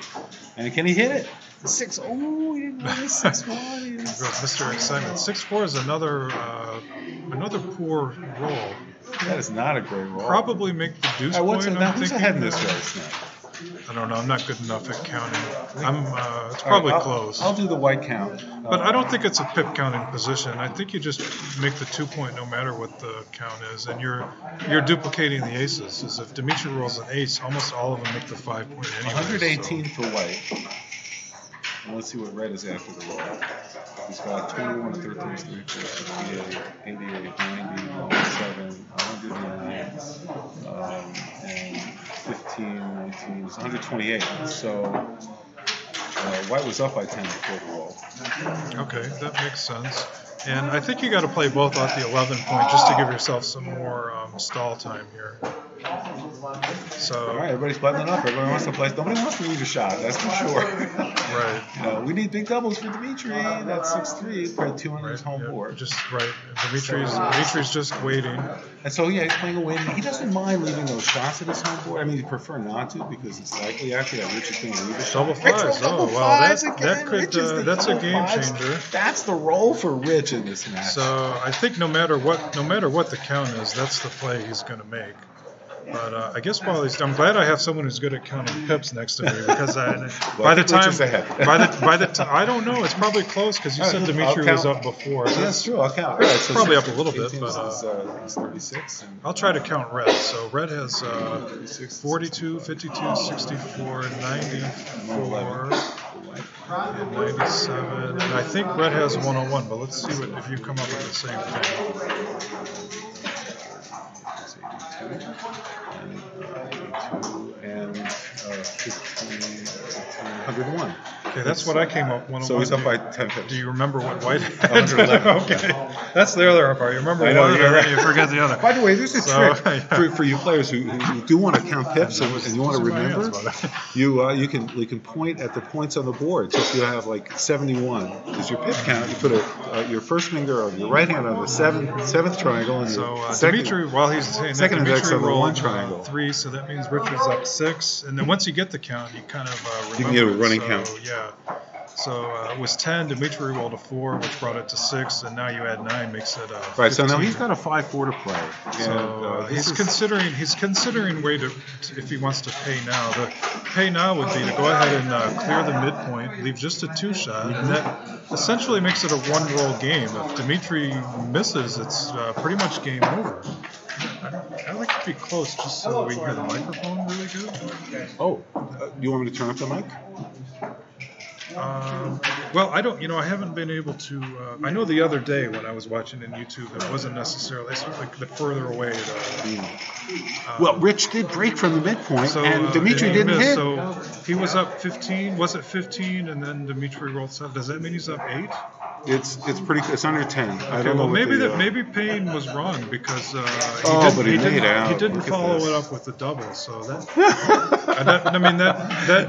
And can he hit it? 6. Oh, he didn't miss 6-1. Mr. Excitement. 6-4 is another poor roll. That is not a great roll. Probably make the deuce point. Now, who's ahead in this race now? I don't know. I'm not good enough at counting. It's probably close. I'll do the white count. But I don't think it's a pip counting position. I think you just make the 2 point no matter what the count is, and you're duplicating the aces. As if Dmitry rolls an ace, almost all of them make the 5 point anyway. 118 for white. And let's see what red is after the roll. He's got 21, 13, 58, 88, 90, 107, 109, and 15, 19, it's 128. So white was up by 10 before the roll. Okay, that makes sense. And I think you got to play both at the 11 point just to give yourself some more stall time here. So, all right, everybody's buttoning up. Everybody wants to play. Nobody wants to leave a shot, that's for sure. Right. We need big doubles for Dmitry. That's 6-3. Played 2 on his home board. Just right. Dmitry's just waiting. And so, yeah, he's playing a waiting. He doesn't mind leaving those shots at his home board. I mean, he'd prefer not to because it's likely after that Rich is going to leave a shot. Double fives. Oh, well, that could that's a game changer. That's the roll for Rich in this match. So I think no matter what the count is, that's the play he's going to make. But I guess I'm glad I have someone who's good at counting pips next to me because by the time I don't know, it's probably close because you said Dmitry was up before. Yeah, that's true. I'll count. It's probably up a little bit, but it's 36. I'll try to count red. So red has 42, 52, 64, 94, and 97, and I think red has 101. But let's see if you come up with the same thing. And 101. Okay, that's what I came up with. So he's up by 10 pips. Do you remember what White had? 111. Okay, that's the other part. You remember I know, one, yeah, and right. then you forget the other. By the way, there's a So, trick yeah. for you players who do want to count pips and you want to Those are my remember. hands, brother. You can point at the points on the board. So if you have like 71 is your pip count, you put your first finger of your right hand on the seventh triangle and So your second. Dimitri, while he's saying that, second index Dimitri on the rolled one triangle. 3, so that means Richard's up 6, and then once you get the count, you kind of You remember. can get a it. running So, count. Yeah. So it was 10. Dimitri rolled a 4, which brought it to 6, and now you add 9, makes it 15. Right. So now he's got a 5-4 to play. So And, he's considering way to if he wants to pay now. The pay now would be to go ahead and clear the midpoint, leave just a 2-shot, and that essentially makes it a 1-roll game. If Dmitry misses, it's pretty much game over. I'd like to be close just so we can hear the microphone really good. Oh, you want me to turn up the mic? Well, I don't, I haven't been able to, I know the other day when I was watching on YouTube, it wasn't necessarily, it's like the further away. Well, Rich did break from the midpoint, So, and Dmitry he didn't missed, hit. So he was up 15, was it 15, and then Dmitry rolled 7. Does that mean he's up 8? It's under 10. I Okay, don't know. well, what maybe Payne was wrong because but he made out. he didn't Look at follow this. it up with the double. So that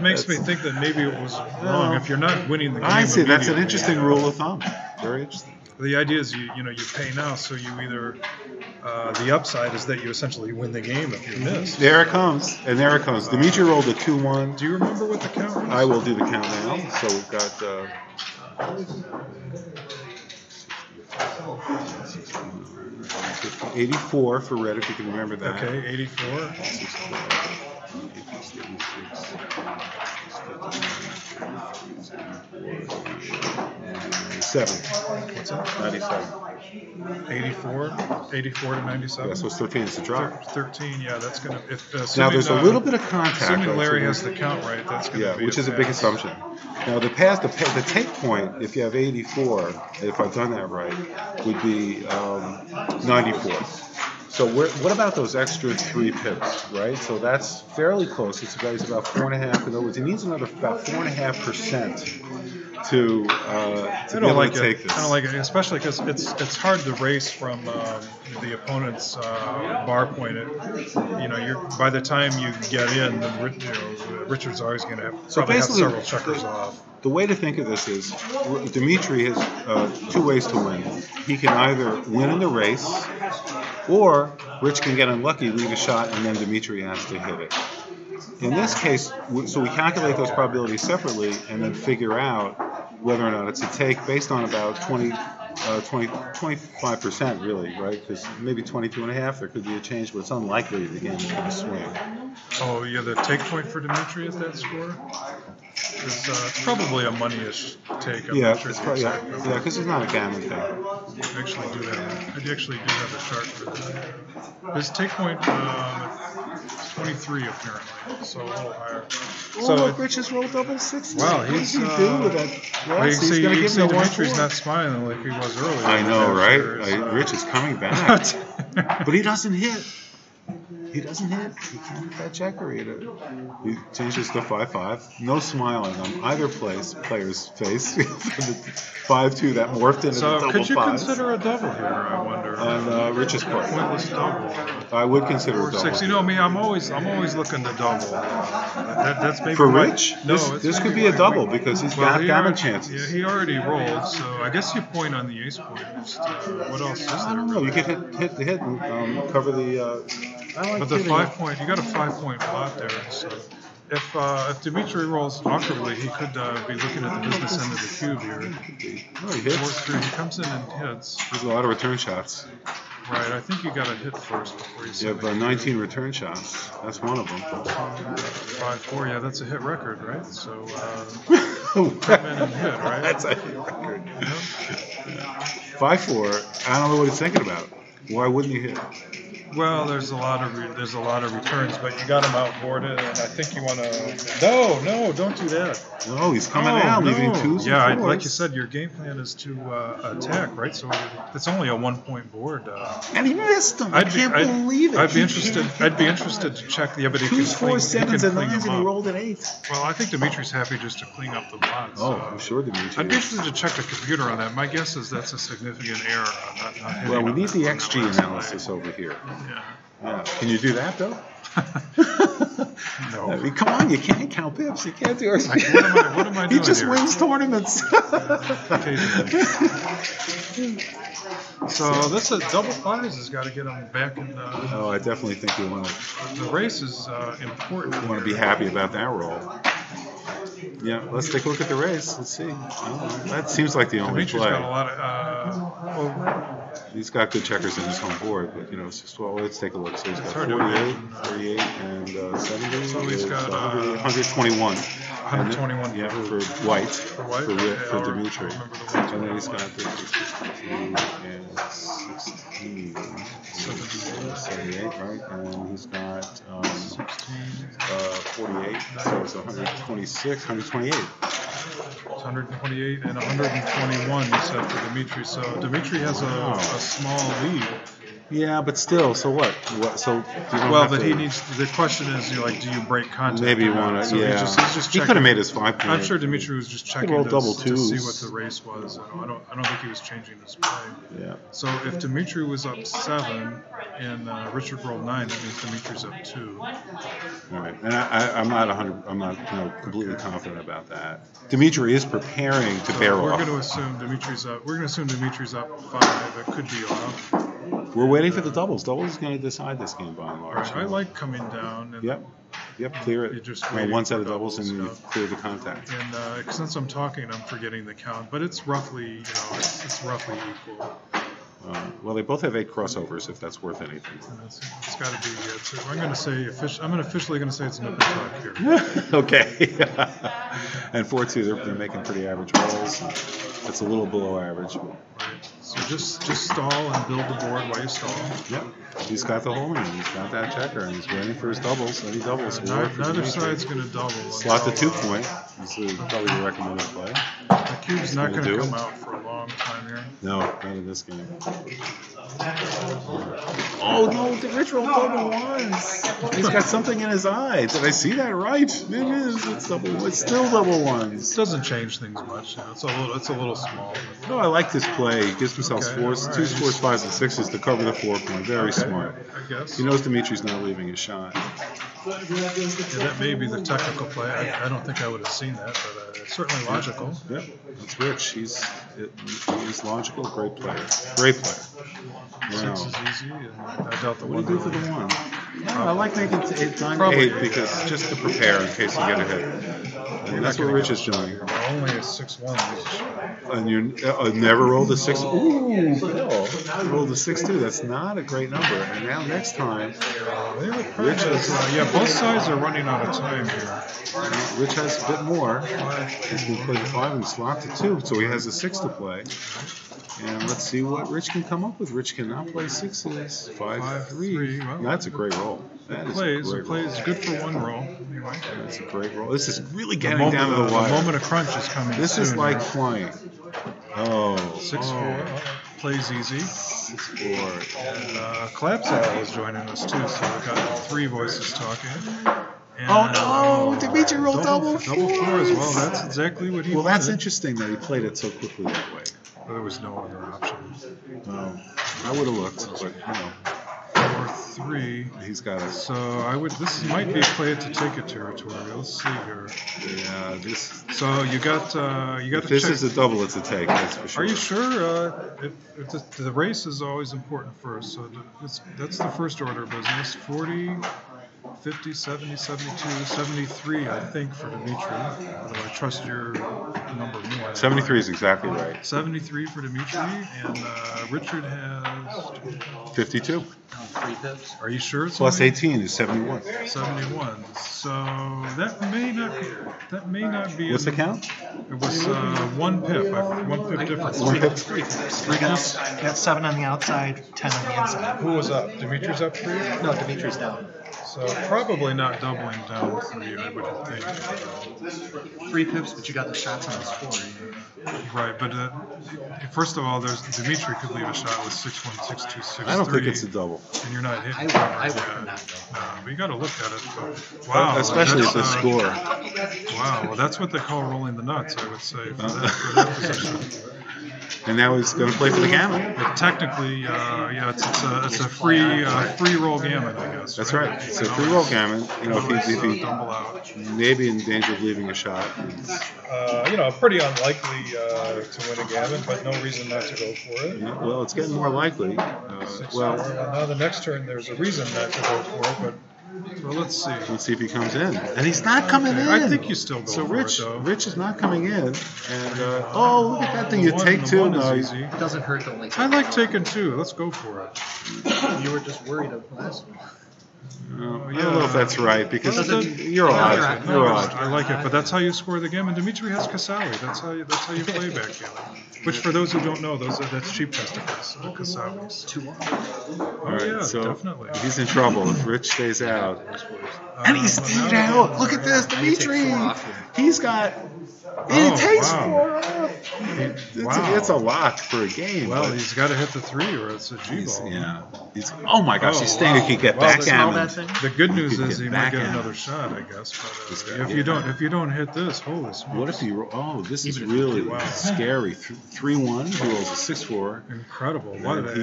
makes me think that maybe it was wrong. If you're not winning the game, I see. That's an immediately, interesting rule of thumb. Very interesting. The idea is you pay now, so you either the upside is that you essentially win the game if you miss. There it comes, and there it comes. Dmitry rolled a 2-1. Do you remember what the count was? I will do the count now. So we've got 84 for red, if you can remember that. Okay, 84. 7. What's that? 97. 84 to 97. Yeah, so it's 13. It's a drop. 13. Yeah, that's gonna. Now there's a little bit of contact. Assuming Larry actually. has the count right, that's gonna be. Which is a big assumption. Now the take point, if you have 84, if I've done that right, would be 94. So what about those extra 3 pips, right? So that's fairly close. It's about 4.5. In other words, he needs about 4.5% to be able to take this. I don't like it, especially because it's hard to race from the opponent's bar point. You're by the time you get in, Richard's always going to probably have several checkers off. The way to think of this is Dmitry has 2 ways to win. He can either win in the race, or Rich can get unlucky, leave a shot, and then Dmitry has to hit it. In this case, so we calculate those probabilities separately and then figure out whether or not it's a take based on about 25% really, right? Because maybe 22.5, there could be a change, but it's unlikely the game is going to swing. Oh, yeah, the take point for Dmitry at that score? It's probably a money-ish take. I'm not sure because it's not a gammon thing. I actually do have a chart for that. His take point 23 apparently, so a little higher. So look, Rich has rolled double 6. Wow, he's he's do with that. Well, you He's going to give me a Dimitri's 1-4. not smiling like he was earlier. I know, right? Rich Rich is coming back, but he doesn't hit. He doesn't hit. He can't hit that checker either. He changes to 5-5. No smiling on either player's face. For the 5-2 that morphed into the double 5. So could you consider a double here? I wonder. On Rich's part, Pointless double. I would consider a double. 6. You know me. I'm always looking to double. That's maybe For my, Rich, No, this could be a double because he's got gammon chances. Yeah, he already rolled, so I guess you point on the ace point. What else is there? I don't know. You could hit the hit and cover the. But the 5 point, you got a 5 point pot there. So if Dmitry rolls awkwardly, he could be looking at the business end of the cube here. Oh, he hits. 4-3. He comes in and hits. There's a lot of return shots. Right. I think you got to hit first before you. You have 19 return shots. That's one of them. 5-4. Yeah, that's a hit record, right? So come in and hit, right? That's a hit record. 5-4. I don't know what he's thinking about. Why wouldn't he hit? Well, there's a lot of returns, but you got him outboarded, and I think you want to. No, don't do that. No, he's coming out, leaving twos. Yeah, and fours. like you said, your game plan is to attack, right? So it's only a 1-point board. And he missed him. I can't believe it. I'd be interested to check. Yeah, but he Twos, can fours, sevens, and clean nines, them and he up. rolled an 8. Well, I think Dmitrity's happy just to clean up the bonds. Oh, I'm sure Dmitry. I'd be interested to check the computer on that. My guess is that's a significant error. Not hitting Well, we on need that- the on that XG last analysis play. over here. Yeah. Yeah. Can you do that, though? No. I mean, come on, you can't count pips. You can't do it. What am I He doing just here? wins tournaments. Occasionally. So this is double fires has got to get him back in. Oh, I definitely think you want The race is important. to be happy about that roll. Yeah, let's take a look at the race. Let's see. That seems like the only Dmitrity's play. got a lot of. He's got good checkers in his home board, but it's just, well, let's take a look. So he's got hard to 48, and 70. So he's got 121. 121 Yeah, for for white. For white? For Okay, Dmitry. remember the white. And then he's got 52 and 16. 78, right? And he's got 48. So it's 126, 128. 128 and 121, you said, for Dmitry. So Dmitry has a small lead. Yeah, but still, so what? So you don't Well, have but to, he needs. The question is, do you break contact? Maybe you or not? want to. So Yeah, he's just he checking. could have made his 5 point. I'm sure Dmitry was just checking roll to double see twos. what the race was. I don't think he was changing his play. Yeah. So if Dmitry was up 7 and Richard rolled 9, that means Dmitry's up 2. All right, and I'm not 100. I'm not completely confident about that. Dmitry is preparing to bear We're off. going to assume Dmitry's up. We're going to assume Dmitry's up 5. It could be off. We're waiting for the doubles. Doubles is going to decide this game by and large. Right. I like coming down. And Yep. Clear it. You're just Well, waiting one for set of doubles, doubles, and yeah. you've cleared the contact. And since I'm talking, I'm forgetting the count, but it's roughly, it's roughly equal. Well, they both have 8 crossovers, if that's worth anything. It's got to be. I'm going to say. I'm officially going to say it's nip and tuck here. Okay. And 4-2, they're making pretty average rolls. It's a little below average. Right. So just stall and build the board while you stall. Yep. He's got the hole in. He's got that checker, and he's waiting for his doubles. Any doubles? Neither side's going to double. Slot the 2 point. This is probably the recommended play. The cube's not going do to it. come out for a long time here. No, not in this game. Oh no, the Rich rolled double ones. He's got something in his eye. Did I see that right? It is. It's double. It's still double ones. It doesn't change things much. It's a little small. No, I like this play. He gives himself Okay, fours, all 2s, right. 4s, 5s, and 6s to cover the 4 point. Very smart. I guess. He knows Dimitri's not leaving his shot. Yeah, that may be the technical play. I don't think I would have seen that, but it's certainly logical. Yep, that's Rich. He's logical. Great player. Great player. Wow. 6 is easy, and I doubt the What do you do for the 1? Probably. I like making 9-8 because just to prepare in case you get a hit. And that's what Rich is doing. Only a 6-1. And you never rolled a 6. Ooh, Bill. You rolled a 6-2. That's not a great number. And now next time, Rich is, both sides are running out of time here. Rich has a bit more. He's going to play the 5 and slot the 2, so he has a 6 to play. And let's see what Rich can come up with. Rich cannot play 6s. 5-3. Well, That's a great roll. That is a great roll. Plays good for 1 roll. Anyway. That's a great roll. This is really getting down to the The wire. moment of crunch is coming This soon. is like here. flying. Oh. 6-4. Plays easy. 6-4. And Clapsaddle is joining us too, so we've got 3 voices talking. And, Oh no! Dmitry rolled double Double 4 as well. That's exactly what he Well, that's wanted. interesting that he played it so quickly that way. Well, there was no other option. No, I would have looked, but 4-3. he's got it. So this might be a play it to take it territory. Let's see here. Yeah, this. So you got If to this check. is a double, it's a take. That's for sure. Are you sure? If the race is always important first, so that's the first order of business. 50, 70, 72, 73, I think, for Dmitry. Although I trust your number more. 73 is exactly right. 73 for Dmitry, and Richard has 52. 3 pips. Are you sure? It's Plus only 18 is 71. 71. So that may not be. What's the count? It was 1 pip. 1 pip difference. 1 pip. 3 pips. We got 7 on the outside, 10 on the inside. Who was up? Dimitri's up 3? No, Dimitri's down. So probably not doubling down 3, I would think. 3 pips, but you got the shots on his 4. Right, but first of all, there's Dmitry could leave a shot with 6-1, 6-2, 6-3. I don't think it's a double. And you're not hitting. I would not go. But you got to look at it. But, wow. Especially at the that's, score. Wow, well, that's what they call rolling the nuts, I would say, for that position. And now he's going to play for the gammon. But technically, it's a free roll gammon, I guess. That's right. It's a free roll gammon. You know, if he double out. maybe in danger of leaving a shot. Pretty unlikely to win a gammon, but no reason not to go for it. Yeah, well, it's getting more likely. Now the next turn, there's a reason not to go for it, but well, let's see. Let's see if he comes in. And he's not coming in. I think you still go So for Rich, it, though. Rich is not coming in. And look at that thing. You take 2. One No, is easy. It doesn't hurt to like. I like taking 2. Let's go for it. You were just worried of last one. I don't know if that's right because Well, you're odd. You're odd. I like it, but that's how you score the gammon. Dmitry has Kasawi. That's how you play backgammon. Which, for those who don't know, that's sheep testicles, Kasawis. 2-1. All right, yeah, so definitely. he's in trouble if Rich stays out. And he stayed out. Look at this, Dmitry. He's got. He takes 4 off. It's a lock for a game. Well, he's got to hit the 3 or it's a G-ball. Yeah. Oh my gosh, he's staying. He could get backgammon. The good news He could is get he might get backgammon. another shot, I guess. But guy, if you don't hit this, holy smokes! What if he? This is really scary. 3-1. He rolls a 6-4. Incredible! And What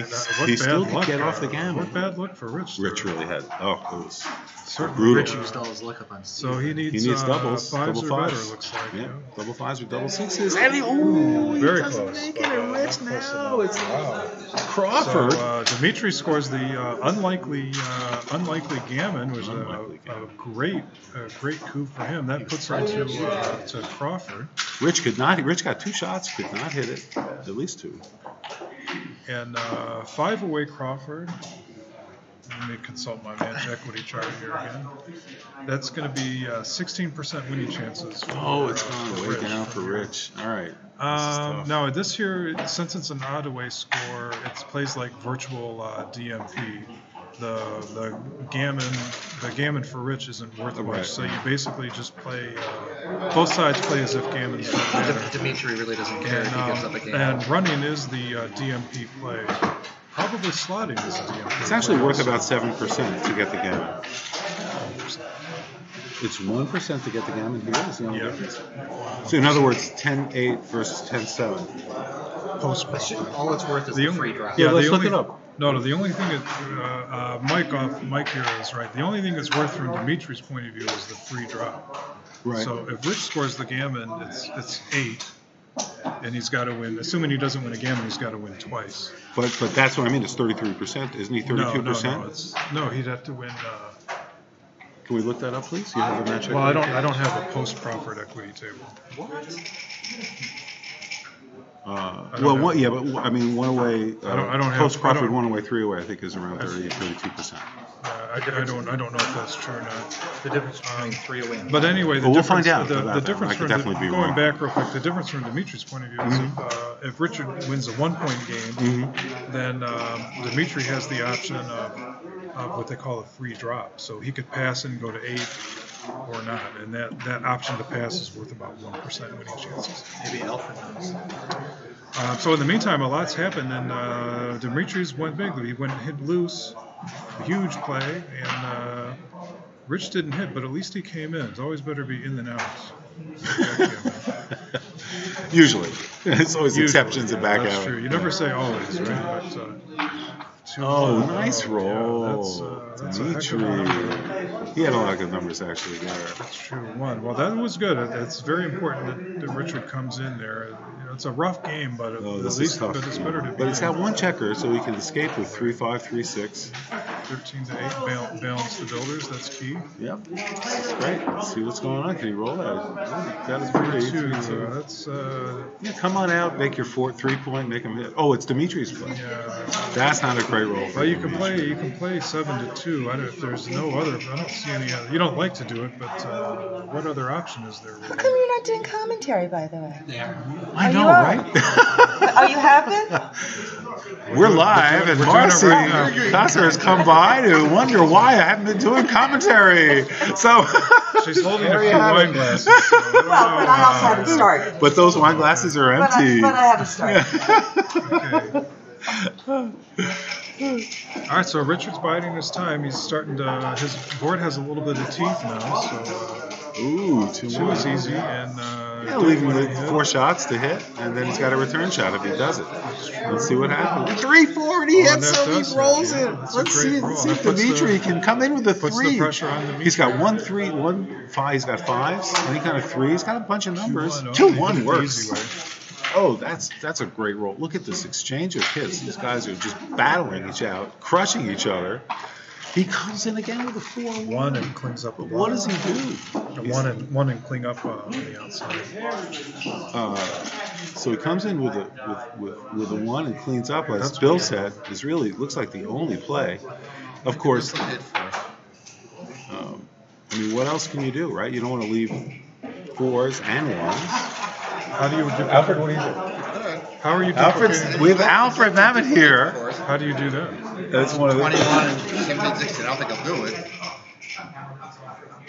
he still bad could luck! get off the gammon. What bad luck for Rich? Rich really had. It was Certainly. brutal. Rich used all his luck up on Steve. So he needs doubles, 5s double or 5s. better. Looks like. Yeah, double 5s or double 6s. And he, Very doesn't close. make it a Rich now. It's Wow. Crawford. So Dmitry scores the unlikely gammon, which was a great coup for him. That puts her to Crawford. Rich could not. Rich got 2 shots. Could not hit it. At least 2. And 5 away Crawford. Let me consult my man's equity chart here again. That's going to be 16% winning chances. It's gone way down for Rich. All right. Now this year, since it's an odd away score, it plays like virtual DMP. The gammon for Rich isn't worth much, so you basically just play. Both sides play as if gammons don't matter. Dmitry really doesn't care if he gives up a game. And running is the DMP play. Probably slotting is the DMP. It's actually worth about 7% to get the gammon. It's 1% to get the gammon here. Is the only difference. So in other words, 10-8 versus 10-7. Post. All it's worth is the free drop. Yeah, let's look it up. No, the only thing that Mike here is right. The only thing that's worth from Dimitri's point of view is the free drop. Right. So if Rich scores the gammon, it's 8, and he's got to win. Assuming he doesn't win a gammon, he's got to win twice. But that's what I mean. It's 33%. Isn't he 32%? No, he'd have to win. Can we look that up, please? You have the match. Well, I don't have a post Crawford equity table. What? But I mean, 1 away. I don't have post Crawford 1 away, 3 away. I think is around 32%. I don't know if that's true or not. The difference between 3 away and But anyway, we'll find out the about that. difference I could from definitely be going wrong. back real quick, the difference from Dimitri's point of view is if Richard wins a 1-point game, then Dmitry has the option of what they call a free drop. So he could pass and go to 8 or not, and that option to pass is worth about 1% winning chances. maybe Alfred knows. So in the meantime, a lot's happened, and Dimitri's went big. He went hit loose, a huge play, and Rich didn't hit, but at least he came in. It's always better to be in than out. Usually. It's always exceptions and back That's out. true. You never say always, right? But, nice roll. Yeah, that's a heck of a number. He had a lot of good numbers actually there. That's true. 1. Well, that was good. It's very important that Richard comes in there. it's a rough game, but Oh, at this is least tough. but it's better to be. But it's got one checker, so we can escape with 3-5, 3-6. 13 to 8. Balance the builders. That's key. Yep. That's great. Let's see what's going on. Can he roll that? Got his 3-2. That's Yeah, come on out, make your 3-point, make him hit. Oh, it's Dmitrity's play. yeah. That's not a great roll. Well, you can play 7 to 2. If there's no other, I don't see any other. You don't like to do it, but what other option is there? How come you're not doing commentary, by the way? I know, you are? right? Oh, you haven't? We're live, and Marcy Kasser has come by to wonder why I haven't been doing commentary. So she's holding a few wine glasses. Well, but I also haven't started. But those wine glasses are empty. But I haven't started. Okay. All right, so Richard's biding his time. He's starting to. His board has a little bit of teeth now, so. Ooh, 2 2-1. is easy, and leaving with 4 shots to hit, and then he's got a return shot if he does it. Let's see what happens. 3-4, and he hits him. He rolls it. Let's see if Dmitry can come in with a 3. Puts the pressure on Dmitry. He's got 1, 3, 1, 5. He's got 5s. Any kind of 3. He's got a bunch of numbers. 2-1 works. Oh, that's a great roll. Look at this exchange of hits. These guys are just battling each out, crushing each other. He comes in again with a 4-1. 1 and cleans up. What does he do? One and clean up on the outside. So he comes in with a 1 and cleans up. As Bill said, is really looks like the only play. Of course. I mean, what else can you do, right? You don't want to leave 4s and 1s. How do you do? Alfred, what do you do? How are you doing? We have Alfred Mamet here. How do you do that? That's one of the 21 and 17, 16. I don't think I'll do it.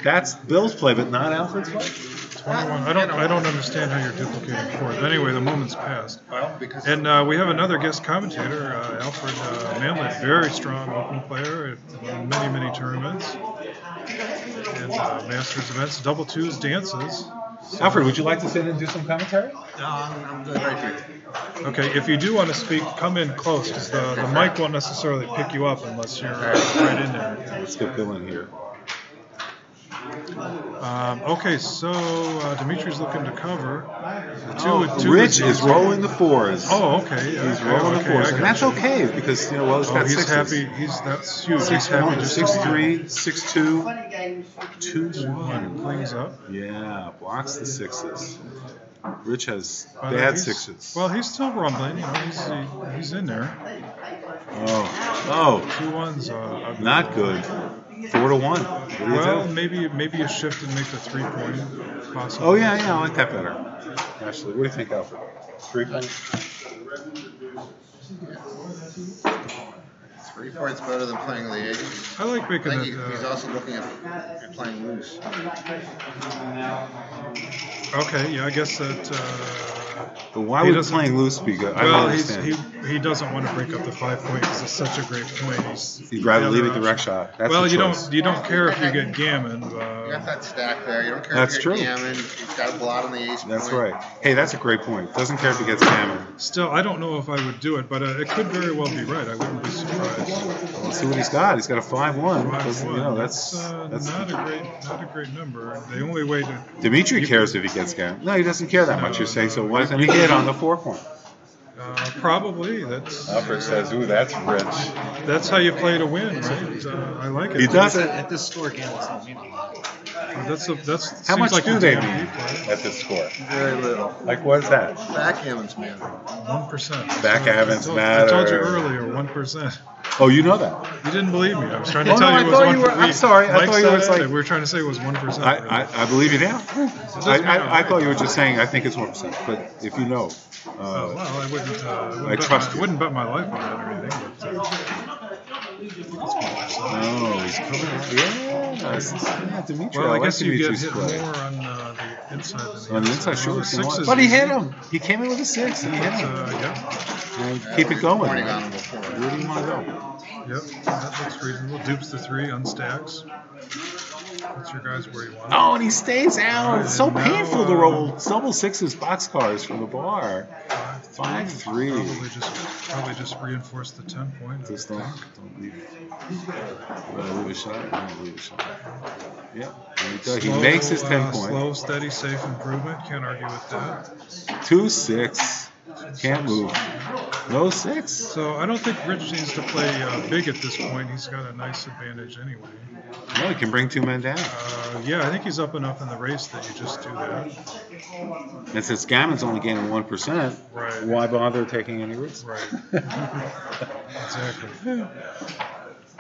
That's Bill's play, but not Alfred's play? 21. I don't understand how you're duplicating 4. Anyway, the moment's passed. Well, because And we have another guest commentator, Alfred Manlett, very strong open player at many tournaments and Masters events, double 2s, dances. Alfred, would you like to sit in and do some commentary? no, I'm good right here. Okay, if you do want to speak, come in close, because the mic won't necessarily pick you up unless you're right in there. Let's get Bill in here. Okay, so Dimitri's looking to cover. Rich is rolling the 4s. Oh, okay. He's rolling the 4s, and that's okay because he's got 6s. He's happy. That's huge. 6-1, 6-3, 6-2, 2-1. Cleans up. Yeah, blocks the 6s. Rich has bad 6s. Well, he's still rumbling. He's in there. Oh, 2 1s. not good. 4-1. Well, maybe you shift and make the 3-point possible. Oh yeah, I like that better. Actually, what do you think, Alfred? 3-point. 3 points better than playing the 8. I like making I it. think he's also looking at playing loose. Okay, yeah, I guess that. But why would playing loose be good? I don't understand. He doesn't want to break up the 5-point because it's such a great point. He'd rather leave it direct shot. That's well, the you choice. don't care if you get gammon. You got that stack there. You don't care That's if you true. get gammon. He's got a blot on the ace That's point. right. Hey, that's a great point. Doesn't care if he gets gammon. Still, I don't know if I would do it, but it could very well be right. I wouldn't be surprised. Let's see what he's got. He's got a 5-1. 5-1. That's not a great number. The only way to Dmitry cares if he gets gammon. No, he doesn't care that much. You're saying so. Why doesn't he hit on the 4-point? Probably. That's Alfred says, "Ooh, that's rich." That's how you play to win, right? I like it. He does it. At this score, gambles don't mean a lot. That's How much like do a they damn mean deep play. at this score? Very little. Like, what is that? Backgammon's man. 1%. Backgammons I told you matter. earlier, 1%. Oh, you know that? You didn't believe me. I was trying to Oh, tell no, you I it was thought 1%. you were. I'm sorry. I Mike thought you said was it, like. we were trying to say it was 1%. I believe you now. doesn't mean I'm I right. thought you were just saying I think it's 1%. But if you know, Well, I wouldn't. I trust you. Wouldn't bet my life on it or anything. But, oh, he's coming out. Yeah, Dmitry. well, I like guess you get Dimitri's hit play. more on the inside than On the inside, sure. The if you want. 6 is But he easy. hit him. He came in with a 6 and he hit him. Yeah. And keep it going. Pointing on him before. Where do you want to go? Yep, that looks reasonable. Dupes the 3, unstacks. Puts your guys where you want. Oh, and he stays out. It's so now, painful to roll double 6s boxcars from the bar. 5-3. Probably just reinforce the 10 point. Just don't leave. Leave a shot. Don't leave a shot. Yep. He makes his 10 point. Slow, steady, safe improvement. Can't argue with that. 2-6. Can't move. No 6. So I don't think Rich needs to play big at this point. He's got a nice advantage anyway. No, he can bring 2 men down. Yeah, I think he's up enough in the race that you just do that. And since Gammon's only gaining 1%, right. Why bother taking any risks? Right. Exactly.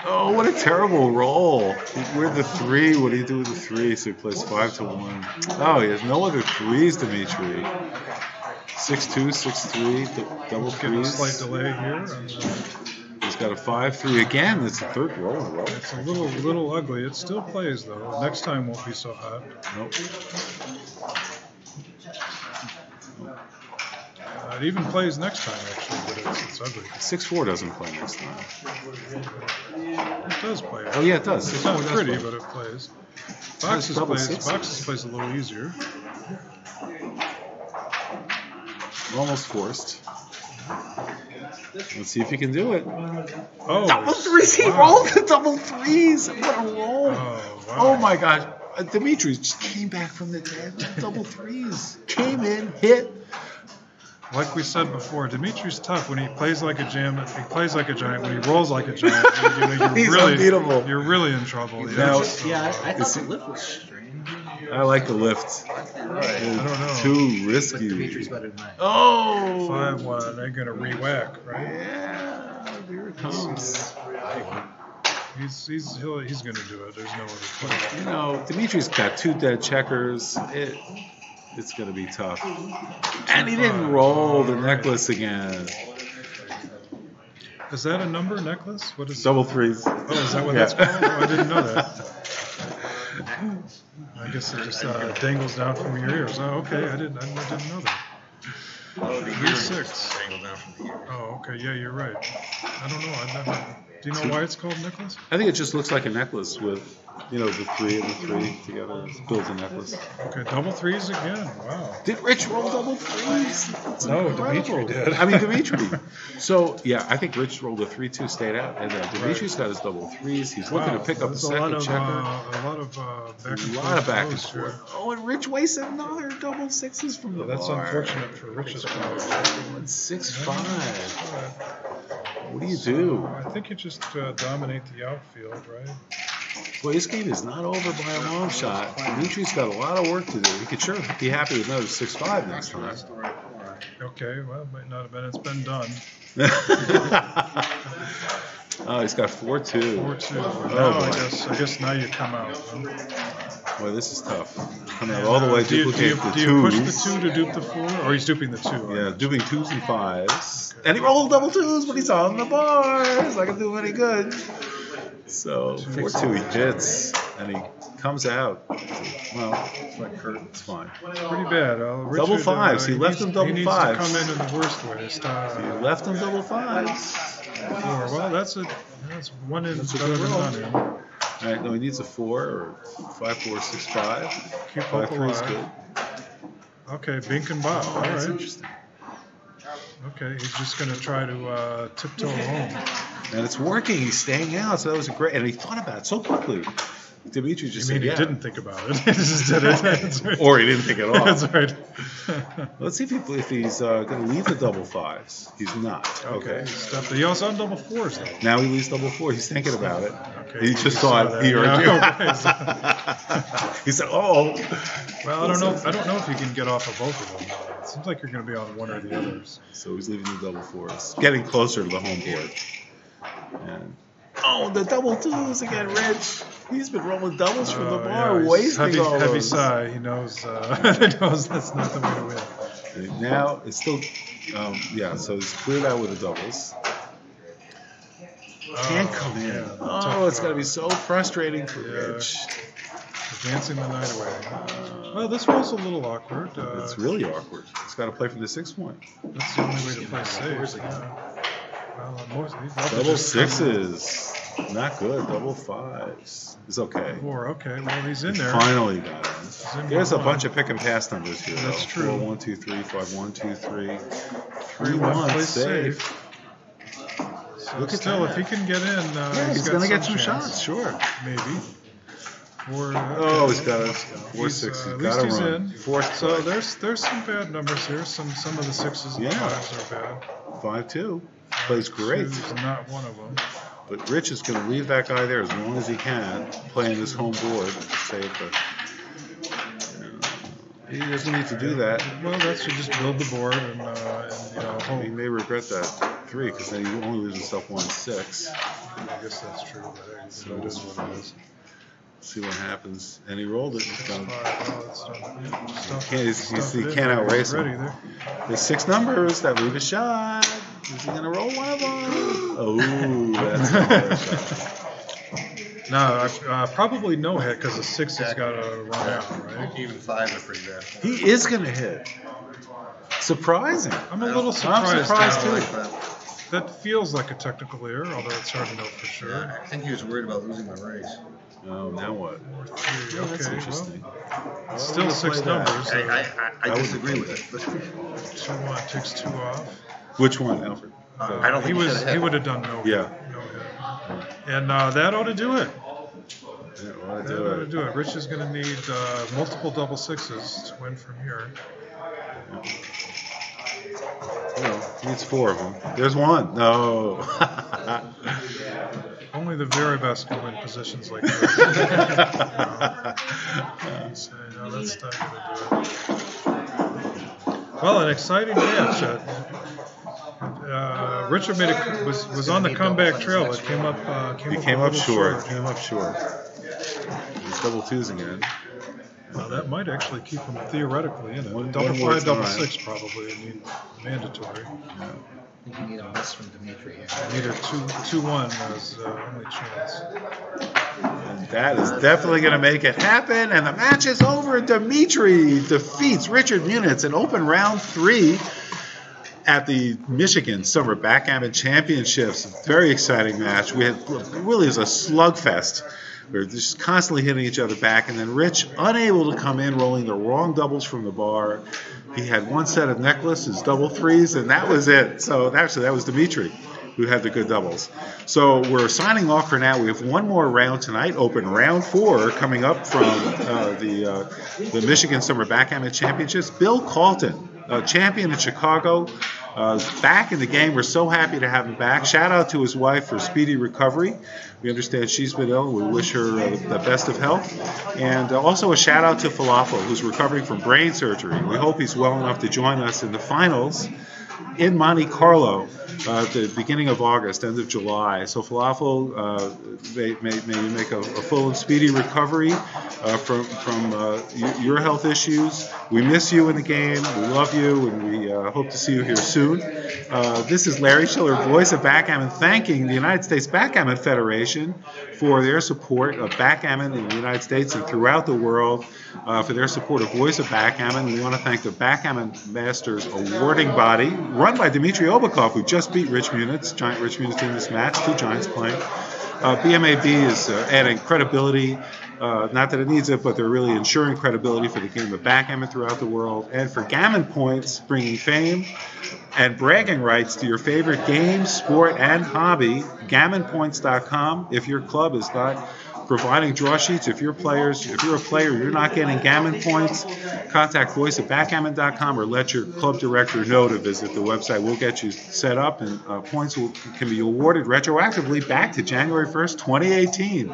Oh, what a terrible roll. We're the 3. What do you do with the 3? So he plays 5-1. Oh, he has no other 3s, Dmitry. 6-2, 6-3, double 3s. Getting a slight delay here. He's got a 5-3 again. It's the 3rd roll in a row. It's a little ugly. It still plays though. Next time won't be so hot. Nope. It even plays next time actually, but it's ugly. 6-4 doesn't play next time. It does play. Oh yeah, it does. It's not pretty, but it plays. Boxes plays a little easier. We're almost forced. Let's see if he can do it. Oh, double 3s! He rolled the double 3s! What a roll! Oh, wow. Oh my gosh. Dmitry just came back from the dead. Double 3s. Came in, hit. Like we said before, Dmitry's tough. When he plays like a jam, he plays like a giant. When he rolls like a giant, He's unbeatable. You're really in trouble. Now, I thought the lift was strange. I like the lift. I don't know. Too risky. Dmitry's better than I. Oh! 5-1. They're gonna re-whack, right? Yeah, here it comes. He's gonna do it. There's no other play. You know, Dmitry's got 2 dead checkers. It's gonna be tough. And he didn't roll the necklace again. Is that a number necklace? What is double 3s? Oh, is that what that's called? Oh, I didn't know that. I guess it just dangles down from your ears. Oh, okay. I didn't know that. Oh, the 3-6. Dangle down from the ear. Oh, okay. Yeah, you're right. I don't know. Do you know why it's called necklace? I think it just looks like a necklace with, the 3 and the 3 together. It builds a necklace. Okay, double 3s again. Wow. Did Rich roll double 3s? That's No, incredible. Dmitry did. I mean, Dmitry. So, yeah, I think Rich rolled a 3-2, stayed out. And Dmitry's got his double 3s. He's looking to pick up the second checker. A lot of back and A lot of back and forth. Here. forth. Oh, and Rich wasted another double 6s from the That's bar. unfortunate for Rich's part. 6-5. What do you do? I think you just dominate the outfield, right? Well, this game is not over by a long shot. Dimitri's got a lot of work to do. He could sure be happy with another 6-5 next time. Okay, well, it might not have been. It's been done. Oh, he's got 4-2. 4-2. Oh, Now boy. I guess now you come out. Huh? Boy, this is tough. Coming out all the way, Do you duplicate the 2s. push the 2 to dupe the 4? Or he's duping the 2? Yeah, duping 2s and 5s. And he rolled double 2s, but he's on the bar. It's not going to do him any good. So, 4-2 he hits, and he comes out. Well, it's fine. Pretty bad. Richard, Double 5s. He left him double 5s. He needs to come in the worst way. He left him double 5s. 4. Well, that's one in better than none in. All right, no, he needs a 4 or 5-4, 6-5. Keep hope 5-3 is alive. good. Okay, Bink and Bob. All That's right. interesting. Okay, he's just going to try to tiptoe home. And it's working. He's staying out. So that was a great. And he thought about it so quickly. Dmitry just said, he yeah. didn't think about it. He just did it. That's right. Or he didn't think at all. That's right. Let's see if he's going to leave the double 5s. He's not. Okay. He also on double 4s, though. Now he leaves double 4. He's thinking about it. Okay, He just saw it. that. He heard Yeah. you. He said, "Oh." Well, I don't know if you can get off of both of them. It seems like you're going to be on one or the others. So he's leaving the double 4s, getting closer to the home board. And the double 2s again, Rich. He's been rolling doubles from the bar, he's wasting all heavy those. sigh. He knows that's not the way to win. And now it's still, so he's cleared out with the doubles. Can't come in. Yeah, Oh, it's going to be so frustrating for Rich. Dancing the night away. Well, this was a little awkward. It's really awkward. He's got to play for the 6 point. That's the only way to play safe. Yeah. Double sixes. Not good. Double fives. It's okay. 4, okay. Well, he's in there. Finally got in. There's a bunch of pick and pass numbers here. That's though. true. 4, 1, 2, 3, 5, 1, 2, 3. 3, 1, play safe. So Look at still, that. if he can get in, he's going to get some shots, sure. Maybe. He's got a 4, 6. He's got to run. In. Fourth so play. there's some bad numbers here. Some of the 6s and 5s are bad. 5-2. Plays great. 2's not one of them. But Rich is going to leave that guy there as long as he can, playing his home board. He doesn't need to do that. Well, that should just build the board and hope. He may regret that 3 because then he only loses himself 1-6. I guess that's true. But so it is what it is. See what happens. And he rolled it. He He can't outrace him. There's 6 numbers that leave a shot. Is he going to roll one of them? Oh, that's a shot. No, probably no hit because the 6 has got to run out, right? Even 5 are pretty bad. He is going to hit. Surprising. I'm a little surprised. I'm surprised too. Like that feels like a technical error, although it's hard to know for sure. Yeah, I think he was worried about losing the race. Oh, now what? Okay, That's interesting. Well, still 6 numbers. I disagree with it. 2 1 takes 2 off. Which one, Alfred? I don't think he would have done no hit. Yeah. No hit. And that ought to do it. Yeah, ought to do it. Rich is going to need multiple double 6s to win from here. He needs 4 of them. There's 1. No. Only the very best can win positions like this. So, no, that's not going to do it. Well, an exciting match. Richard was on the comeback trail, but came up short. Came up short. He's double 2s again. Well, that might actually keep him theoretically in it. Double 5, double 6 probably. I mean, mandatory. I think you need a miss from Dmitry here. I need a 2-1 as only chance. And that is definitely going to make it happen. And the match is over. Dmitry defeats Richard Munitz in open round 3 at the Michigan Summer Backgammon Championships. Very exciting match. We had really was a slugfest. We were just constantly hitting each other back, and then Rich, unable to come in, rolling the wrong doubles from the bar. He had 1 set of necklaces, double 3s, and that was it. So actually, that was Dmitry who had the good doubles. So we're signing off for now. We have 1 more round tonight, open round 4, coming up from the Michigan Summer Backgammon Championships. Bill Calton, champion in Chicago, back in the game. We're so happy to have him back. Shout out to his wife for speedy recovery. We understand she's been ill. We wish her the best of health. And also a shout out to Falafel, who's recovering from brain surgery. We hope he's well enough to join us in the finals in Monte Carlo at the beginning of August, end of July. So Falafel, may you make a full and speedy recovery from your health issues. We miss you in the game. We love you, and we hope to see you here soon. This is Larry Shiller, voice of Backgammon, thanking the United States Backgammon Federation for their support of backgammon in the United States and throughout the world, for their support of Voice of Backgammon. We want to thank the Backgammon Masters awarding body, run by Dmitry Obhukov, who just beat Rich Munitz, Giant Rich Munitz in this match, 2 Giants playing. BMAB is adding credibility, not that it needs it, but they're really ensuring credibility for the game of backgammon throughout the world, and for Gammon Points, bringing fame and bragging rights to your favorite game, sport, and hobby. GammonPoints.com. If your club is not providing draw sheets, if you're a player, you're not getting Gammon Points, contact voiceofbackgammon.com or let your club director know to visit the website. We'll get you set up, and points can be awarded retroactively back to January 1st, 2018.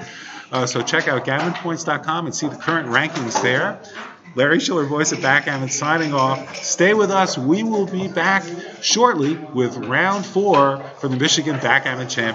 So check out GammonPoints.com and see the current rankings there. Larry Shiller, voice of Backgammon, signing off. Stay with us. We will be back shortly with round 4 for the Michigan Backgammon Championship.